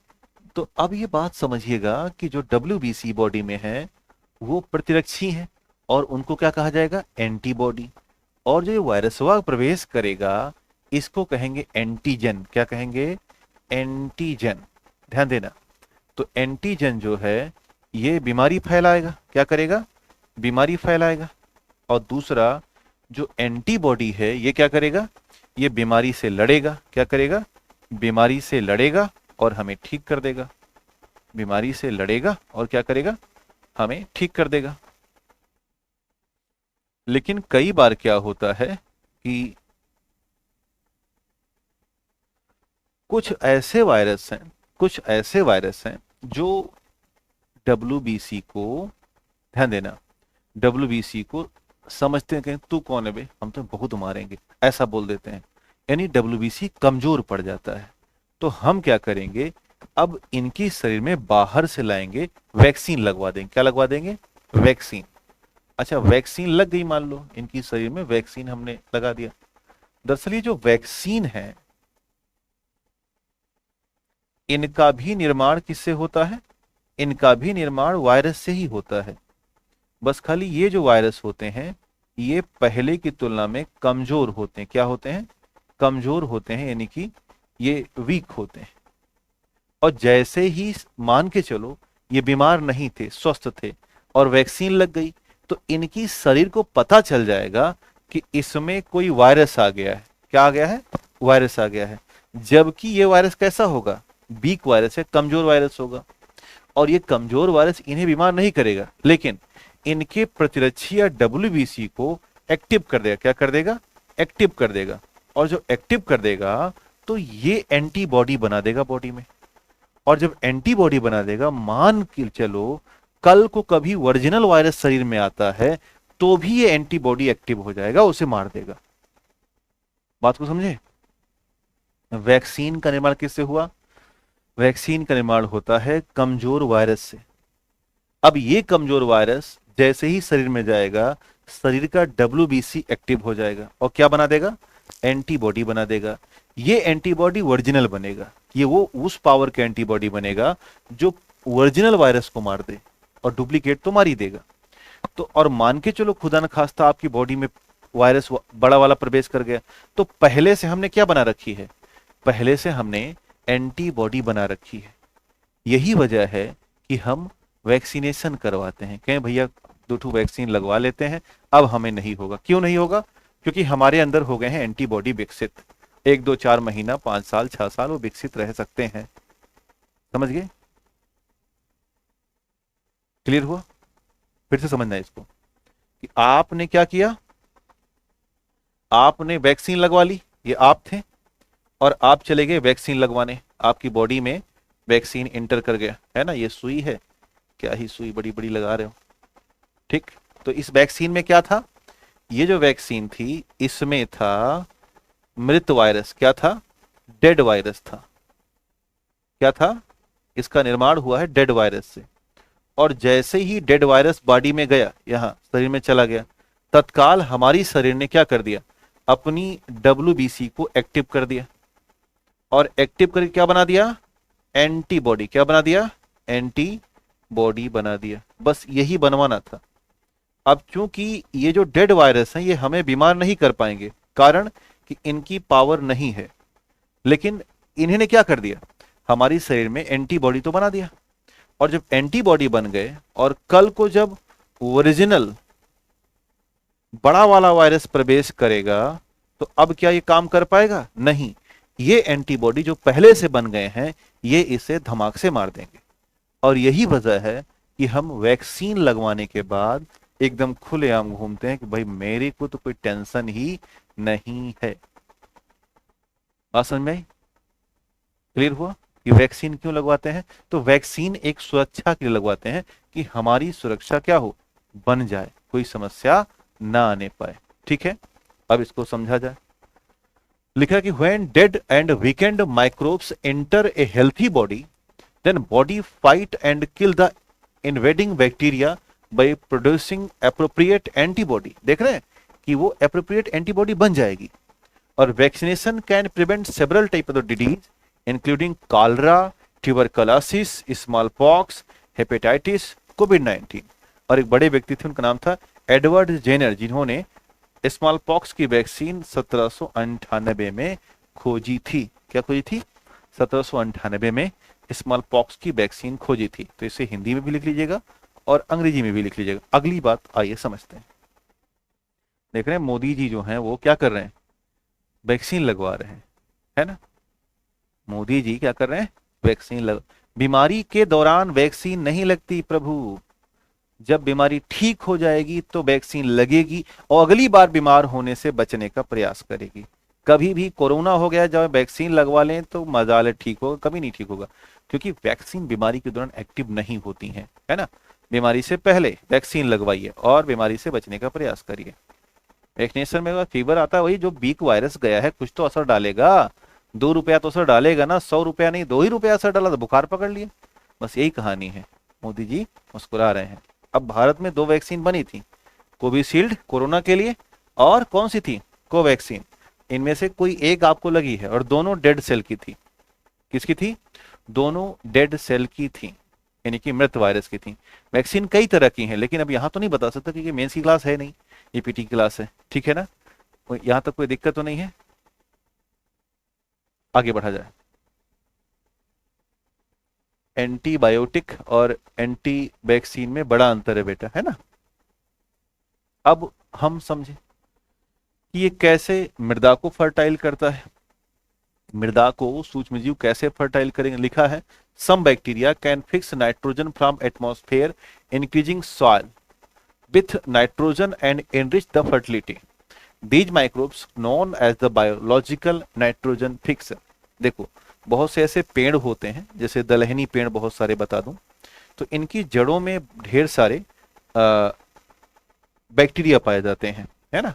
तो अब ये बात समझिएगा कि जो डब्ल्यूबीसी बॉडी में है वो प्रतिरक्षी है, और उनको क्या कहा जाएगा? एंटीबॉडी। और जो ये वायरसवा प्रवेश करेगा इसको कहेंगे एंटीजन। क्या कहेंगे? एंटीजन। ध्यान देना, तो एंटीजन जो है ये बीमारी फैलाएगा। क्या करेगा? बीमारी फैलाएगा। और दूसरा जो एंटीबॉडी है ये क्या करेगा? ये बीमारी से लड़ेगा। क्या करेगा? बीमारी से लड़ेगा और हमें ठीक कर देगा। बीमारी से लड़ेगा और क्या करेगा? हमें ठीक कर देगा। लेकिन कई बार क्या होता है कि कुछ ऐसे वायरस हैं, कुछ ऐसे वायरस हैं जो डब्ल्यूबीसी को, ध्यान देना, डब्ल्यूबीसी को समझते हैं कि तू कौन है बे, हम तो बहुत मारेंगे, ऐसा बोल देते हैं। यानी डब्ल्यूबीसी कमजोर पड़ जाता है। तो हम क्या करेंगे? अब इनकी शरीर में बाहर से लाएंगे, वैक्सीन लगवा देंगे। क्या लगवा देंगे? वैक्सीन। अच्छा, वैक्सीन लग गई, मान लो इनकी शरीर में वैक्सीन हमने लगा दिया, दरअसल ये जो वैक्सीन है, इनका भी निर्माण किससे होता है? इनका भी निर्माण वायरस से ही होता है। बस खाली ये जो वायरस होते हैं ये पहले की तुलना में कमजोर होते हैं। क्या होते हैं? कमजोर होते हैं, यानी कि ये वीक होते हैं। और जैसे ही मान के चलो ये बीमार नहीं थे, स्वस्थ थे, और वैक्सीन लग गई, तो इनकी शरीर को पता चल जाएगा कि इसमें कोई वायरस आ गया है। क्या आ गया है? वायरस आ गया है। जबकि ये वायरस कैसा होगा? वीक वायरस है, कमजोर वायरस होगा। और ये कमजोर वायरस इन्हें बीमार नहीं करेगा, लेकिन इनके प्रतिरक्षी या डब्ल्यूबीसी को एक्टिव कर देगा। क्या कर देगा? एक्टिव कर देगा। और जब एक्टिव कर देगा तो ये एंटीबॉडी बना देगा बॉडी में। और जब एंटीबॉडी बना देगा, मान के चलो कल को कभी ओरिजिनल वायरस शरीर में आता है तो भी ये एंटीबॉडी एक्टिव हो जाएगा, उसे मार देगा। बात को समझे? वैक्सीन का निर्माण किससे हुआ? वैक्सीन का निर्माण होता है कमजोर वायरस से। अब ये कमजोर वायरस जैसे ही शरीर में जाएगा, शरीर का डब्ल्यूबीसी एक्टिव हो जाएगा और क्या बना देगा? एंटीबॉडी बना देगा। ये एंटीबॉडी ओरिजिनल बनेगा। ये वो उस पावर के एंटीबॉडी बनेगा जो ओरिजिनल वायरस को मार दे, और डुप्लीकेट तो मार ही देगा। तो और मान के चलो खुदा न खास्ता आपकी बॉडी में वायरस बड़ा वाला प्रवेश कर गया, तो पहले से हमने क्या बना रखी है? पहले से हमने एंटीबॉडी बना रखी है। यही वजह है कि हम वैक्सीनेशन करवाते हैं। कहें भैया 2 वैक्सीन लगवा लेते हैं, अब हमें नहीं होगा। क्यों नहीं होगा? क्योंकि हमारे अंदर हो गए हैं एंटीबॉडी विकसित। 1, 2, 4 महीना, 5 साल, 6 साल वो विकसित रह सकते हैं। समझ गए? क्लियर हुआ? फिर से समझना है इसको कि आपने क्या किया, आपने वैक्सीन लगवा ली, ये आप थे, और आप चले गए वैक्सीन लगवाने, आपकी बॉडी में वैक्सीन इंटर कर गया, है ना? ये सुई है, क्या ही सुई बड़ी बड़ी लगा रहे हो, ठीक? तो इस वैक्सीन में क्या था? ये जो वैक्सीन थी इसमें था मृत वायरस। क्या था? डेड वायरस था। क्या था? इसका निर्माण हुआ है डेड वायरस से। और जैसे ही डेड वायरस बॉडी में गया, यहां शरीर में चला गया, तत्काल हमारी शरीर ने क्या कर दिया? अपनी डब्ल्यूबीसी को एक्टिव कर दिया। और एक्टिव करके क्या बना दिया? एंटीबॉडी। क्या बना दिया? एंटीबॉडी बना दिया। बस यही बनवाना था। अब चूंकि ये जो डेड वायरस हैं ये हमें बीमार नहीं कर पाएंगे, कारण कि इनकी पावर नहीं है, लेकिन इन्होंने क्या कर दिया? हमारी शरीर में एंटीबॉडी तो बना दिया। और जब एंटीबॉडी बन गए और कल को जब ओरिजिनल बड़ा वाला वायरस प्रवेश करेगा तो अब क्या ये काम कर पाएगा? नहीं। ये एंटीबॉडी जो पहले से बन गए हैं ये इसे धमाक से मार देंगे। और यही वजह है कि हम वैक्सीन लगवाने के बाद एकदम खुलेआम घूमते हैं कि भाई मेरे को तो कोई टेंशन ही नहीं है। बात समझ में आई? क्लियर हुआ कि वैक्सीन क्यों लगवाते हैं? तो वैक्सीन एक सुरक्षा के लिए लगवाते हैं कि हमारी सुरक्षा क्या हो? बन जाए, कोई समस्या ना आने पाए। ठीक है, अब इसको समझा जाए। लिखा कि when dead and weakened microbes enter a healthy body, then body fight and kill the invading bacteria by producing appropriate antibody। देख रहे हैं कि वो appropriate antibody बन जाएगी। और vaccination can prevent several types of disease including cholera, tuberculosis, smallpox, hepatitis, COVID-19। और एक बड़े व्यक्ति थे, उनका नाम था एडवर्ड जेनर, जिन्होंने स्मॉल पॉक्स की वैक्सीन 1798 में खोजी थी। क्या खोजी थी? 1798 में स्मॉल पॉक्स की वैक्सीन खोजी थी। तो इसे हिंदी में भी लिख लीजिएगा और अंग्रेजी में भी लिख लीजिएगा। अगली बात आइए समझते हैं। देख रहे हैं मोदी जी जो हैं वो क्या कर रहे हैं? वैक्सीन लगवा रहे हैं, है ना? मोदी जी क्या कर रहे हैं? वैक्सीन बीमारी के दौरान वैक्सीन नहीं लगती प्रभु, जब बीमारी ठीक हो जाएगी तो वैक्सीन लगेगी और अगली बार बीमार होने से बचने का प्रयास करेगी। कभी भी कोरोना हो गया जब वैक्सीन लगवा लें तो मजाल ठीक होगा, कभी नहीं ठीक होगा, क्योंकि वैक्सीन बीमारी के दौरान एक्टिव नहीं होती हैं, है ना? बीमारी से पहले वैक्सीन लगवाइए और बीमारी से बचने का प्रयास करिए। वैक्सीनेशन में फीवर आता है, वही जो वीक वायरस गया है कुछ तो असर डालेगा। 2 रुपया तो असर डालेगा ना, 100 रुपया नहीं, 2 ही रुपया असर डाला तो बुखार पकड़ लिया। बस यही कहानी है। मोदी जी मुस्कुरा रहे हैं। अब भारत में 2 वैक्सीन बनी थी, कोविशील्ड कोरोना के लिए और कौन सी थी? कोवैक्सीन। इनमें से कोई एक आपको लगी है और दोनों डेड सेल की थी। किसकी थी? दोनों डेड सेल की थी, यानी कि मृत वायरस की थी। वैक्सीन कई तरह की हैं, लेकिन अब यहाँ तो नहीं बता सकता क्योंकि मेंस की क्लास है नहीं, ये पीटी की क्लास है, ठीक है ना? यहाँ तक कोई दिक्कत तो नहीं है? आगे बढ़ा जाए। एंटीबायोटिक और एंटी वैक्सीन में बड़ा अंतर है बेटा, है ना? अब हम समझे कि ये कैसे मृदा को फर्टाइल करता है। मृदा को सूक्ष्मजीव कैसे फर्टाइल करेंगे? लिखा है some bacteria can fix nitrogen from atmosphere increasing soil with nitrogen and enrich the fertility. These microbes known as the biological nitrogen fixer. देखो, बहुत से ऐसे पेड़ होते हैं, जैसे दलहनी पेड़ बहुत सारे बता दूं, तो इनकी जड़ों में ढेर सारे बैक्टीरिया पाए जाते हैं, है ना?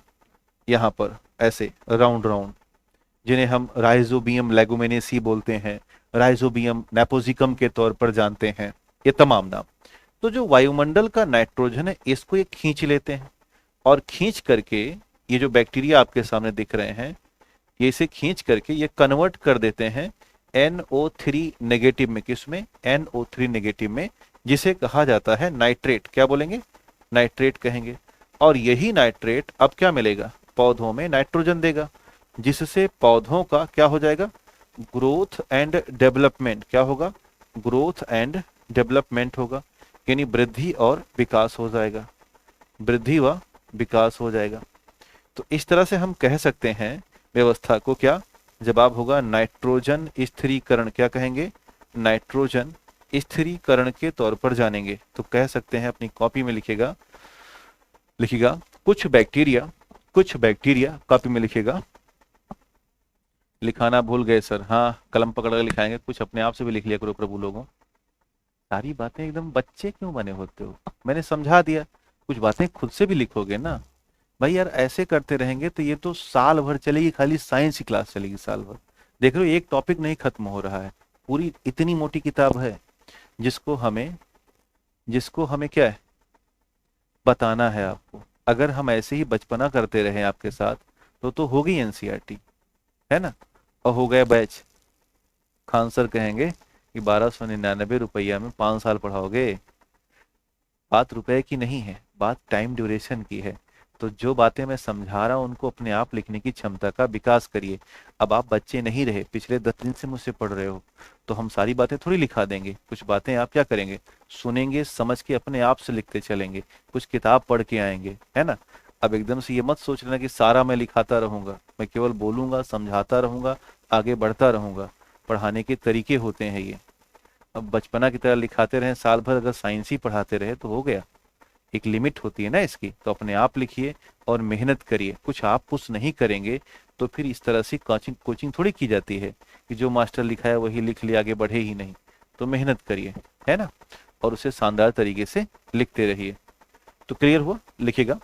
यहाँ पर ऐसे राउंड राउंड, जिन्हें हम राइजोबियम लेगुमिनेसी बोलते हैं, राइजोबियम नेपोजिकम के तौर पर जानते हैं, ये तमाम नाम। तो जो वायुमंडल का नाइट्रोजन है, इसको ये खींच लेते हैं और खींच करके ये जो बैक्टीरिया आपके सामने दिख रहे हैं, ये इसे खींच करके ये कन्वर्ट कर देते हैं NO3 नेगेटिव में। किसमें? NO3 नेगेटिव में, जिसे कहा जाता है नाइट्रेट। क्या बोलेंगे? नाइट्रेट कहेंगे। और यही नाइट्रेट अब क्या मिलेगा? पौधों में नाइट्रोजन देगा, जिससे पौधों का क्या हो जाएगा? Growth and development. क्या होगा? ग्रोथ एंड डेवलपमेंट होगा, यानी वृद्धि और विकास हो जाएगा, वृद्धि व विकास हो जाएगा। तो इस तरह से हम कह सकते हैं व्यवस्था को। क्या जवाब होगा? नाइट्रोजन स्थिरीकरण। क्या कहेंगे? नाइट्रोजन स्थिरीकरण के तौर पर जानेंगे। तो कह सकते हैं, अपनी कॉपी में लिखेगा, कुछ बैक्टीरिया कॉपी में लिखेगा। लिखाना भूल गए सर? हाँ, कलम पकड़ कर लिखाएंगे। कुछ अपने आप से भी लिख लिया करो प्रभु लोगों। सारी बातें एकदम बच्चे क्यों बने होते हो? मैंने समझा दिया, कुछ बातें खुद से भी लिखोगे ना भाई। यार ऐसे करते रहेंगे तो ये तो साल भर चलेगी, खाली साइंस की क्लास चलेगी साल भर। देख रहे हो, एक टॉपिक नहीं खत्म हो रहा है। पूरी इतनी मोटी किताब है जिसको हमें क्या है बताना है आपको। अगर हम ऐसे ही बचपना करते रहे आपके साथ तो होगी NCERT, है ना? और हो गया बैच। खान सर कहेंगे कि 1299 रुपया में 5 साल पढ़ाओगे। बात रुपए की नहीं है, बात टाइम ड्यूरेशन की है। तो जो बातें मैं समझा रहा हूं उनको अपने आप लिखने की क्षमता का विकास करिए। अब आप बच्चे नहीं रहे, पिछले 10 दिन से मुझसे पढ़ रहे हो, तो हम सारी बातें थोड़ी लिखा देंगे। कुछ बातें आप क्या करेंगे? सुनेंगे, समझ के अपने आप से लिखते चलेंगे, कुछ किताब पढ़ के आएंगे, है ना? अब एकदम से ये मत सोच लेना कि सारा मैं लिखाता रहूंगा। मैं केवल बोलूंगा, समझाता रहूंगा, आगे बढ़ता रहूंगा। पढ़ाने के तरीके होते हैं ये। अब बचपना की तरह लिखाते रहे साल भर, अगर साइंस ही पढ़ाते रहे तो हो गया। एक लिमिट होती है ना इसकी। तो अपने आप लिखिए और मेहनत करिए। कुछ आप पुश नहीं करेंगे तो फिर इस तरह से कोचिंग थोड़ी की जाती है कि जो मास्टर लिखा है वही लिख लिया, आगे बढ़े ही नहीं। तो मेहनत करिए, है ना? और उसे शानदार तरीके से लिखते रहिए। तो क्लियर हुआ? लिखेगा,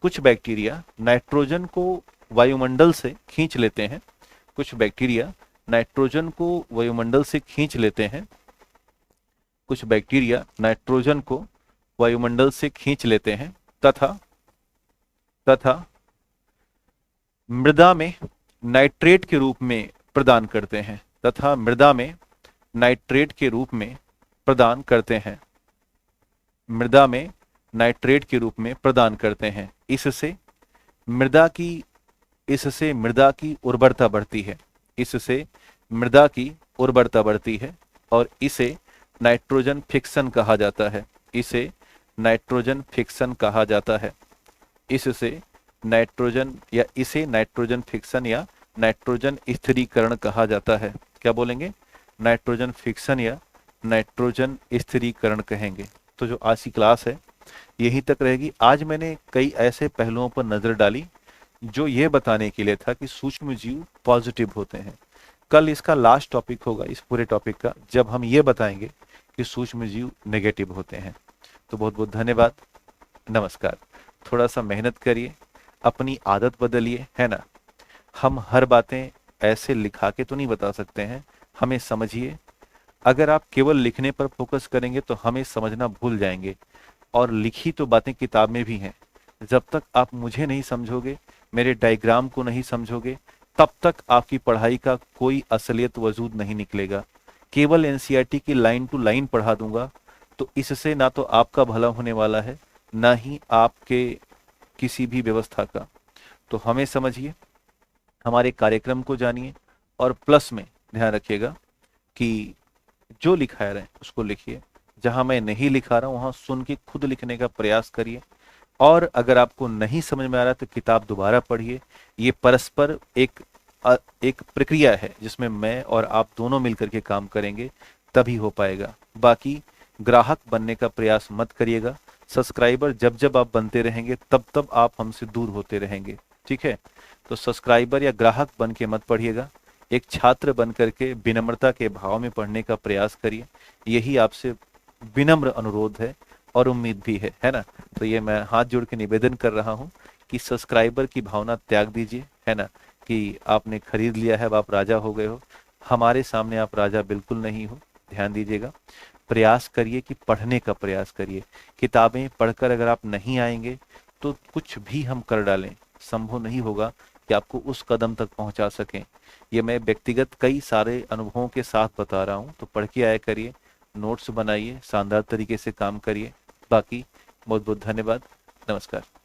कुछ बैक्टीरिया नाइट्रोजन को वायुमंडल से खींच लेते हैं। कुछ बैक्टीरिया नाइट्रोजन को वायुमंडल से खींच लेते हैं। कुछ बैक्टीरिया नाइट्रोजन को वायुमंडल से खींच लेते हैं तथा मृदा में नाइट्रेट के रूप में प्रदान करते हैं। तथा मृदा में नाइट्रेट के रूप में प्रदान करते हैं। मृदा में नाइट्रेट के रूप में प्रदान करते हैं। इससे मृदा की उर्वरता बढ़ती है। इससे मृदा की उर्वरता बढ़ती है और इसे नाइट्रोजन फिक्सन कहा जाता है। इसे नाइट्रोजन फिक्सन कहा जाता है। इसे नाइट्रोजन फिक्सन या नाइट्रोजन स्थिरीकरण कहा जाता है। क्या बोलेंगे? नाइट्रोजन फिक्सन या नाइट्रोजन स्थिरीकरण कहेंगे। तो जो आज की क्लास है यहीं तक रहेगी। आज मैंने कई ऐसे पहलुओं पर नजर डाली जो ये बताने के लिए था कि सूक्ष्म जीव पॉजिटिव होते हैं। कल इसका लास्ट टॉपिक होगा इस पूरे टॉपिक का, जब हम ये बताएंगे कि सूक्ष्म जीव नेगेटिव होते हैं। तो बहुत बहुत धन्यवाद, नमस्कार। थोड़ा सा मेहनत करिए, अपनी आदत बदलिए, है ना? हम हर बातें ऐसे लिखा के तो नहीं बता सकते हैं, हमें समझिए। अगर आप केवल लिखने पर फोकस करेंगे तो हमें समझना भूल जाएंगे। और लिखी तो बातें किताब में भी हैं, जब तक आप मुझे नहीं समझोगे, मेरे डायग्राम को नहीं समझोगे, तब तक आपकी पढ़ाई का कोई असलियत वजूद नहीं निकलेगा। केवल एनसीईआरटी की लाइन टू लाइन पढ़ा दूंगा तो इससे ना तो आपका भला होने वाला है, ना ही आपके किसी भी व्यवस्था का। तो हमें समझिए, हमारे कार्यक्रम को जानिए, और प्लस में ध्यान रखिएगा कि जो लिखा है उसको लिखिए। जहां मैं नहीं लिखा रहा हूं वहां सुन के खुद लिखने का प्रयास करिए। और अगर आपको नहीं समझ में आ रहा तो किताब दोबारा पढ़िए। ये परस्पर एक प्रक्रिया है जिसमें मैं और आप दोनों मिलकर के काम करेंगे, तभी हो पाएगा। बाकी ग्राहक बनने का प्रयास मत करिएगा। सब्सक्राइबर जब जब आप बनते रहेंगे तब तब आप हमसे दूर होते रहेंगे, ठीक है? तो सब्सक्राइबर या ग्राहक बन के मत पढ़िएगा, एक छात्र बन करके विनम्रता के भाव में पढ़ने का प्रयास करिए। यही आपसे विनम्र अनुरोध है और उम्मीद भी है ना? तो ये मैं हाथ जोड़ के निवेदन कर रहा हूँ कि सब्सक्राइबर की भावना त्याग दीजिए, है ना? कि आपने खरीद लिया है, अब आप राजा हो गए हो। हमारे सामने आप राजा बिल्कुल नहीं हो, ध्यान दीजिएगा। प्रयास करिए कि पढ़ने का प्रयास करिए। किताबें पढ़कर अगर आप नहीं आएंगे तो कुछ भी हम कर डालें, संभव नहीं होगा कि आपको उस कदम तक पहुंचा सकें। ये मैं व्यक्तिगत कई सारे अनुभवों के साथ बता रहा हूं। तो पढ़ के आया करिए, नोट्स बनाइए, शानदार तरीके से काम करिए। बाकी बहुत बहुत धन्यवाद। नमस्कार।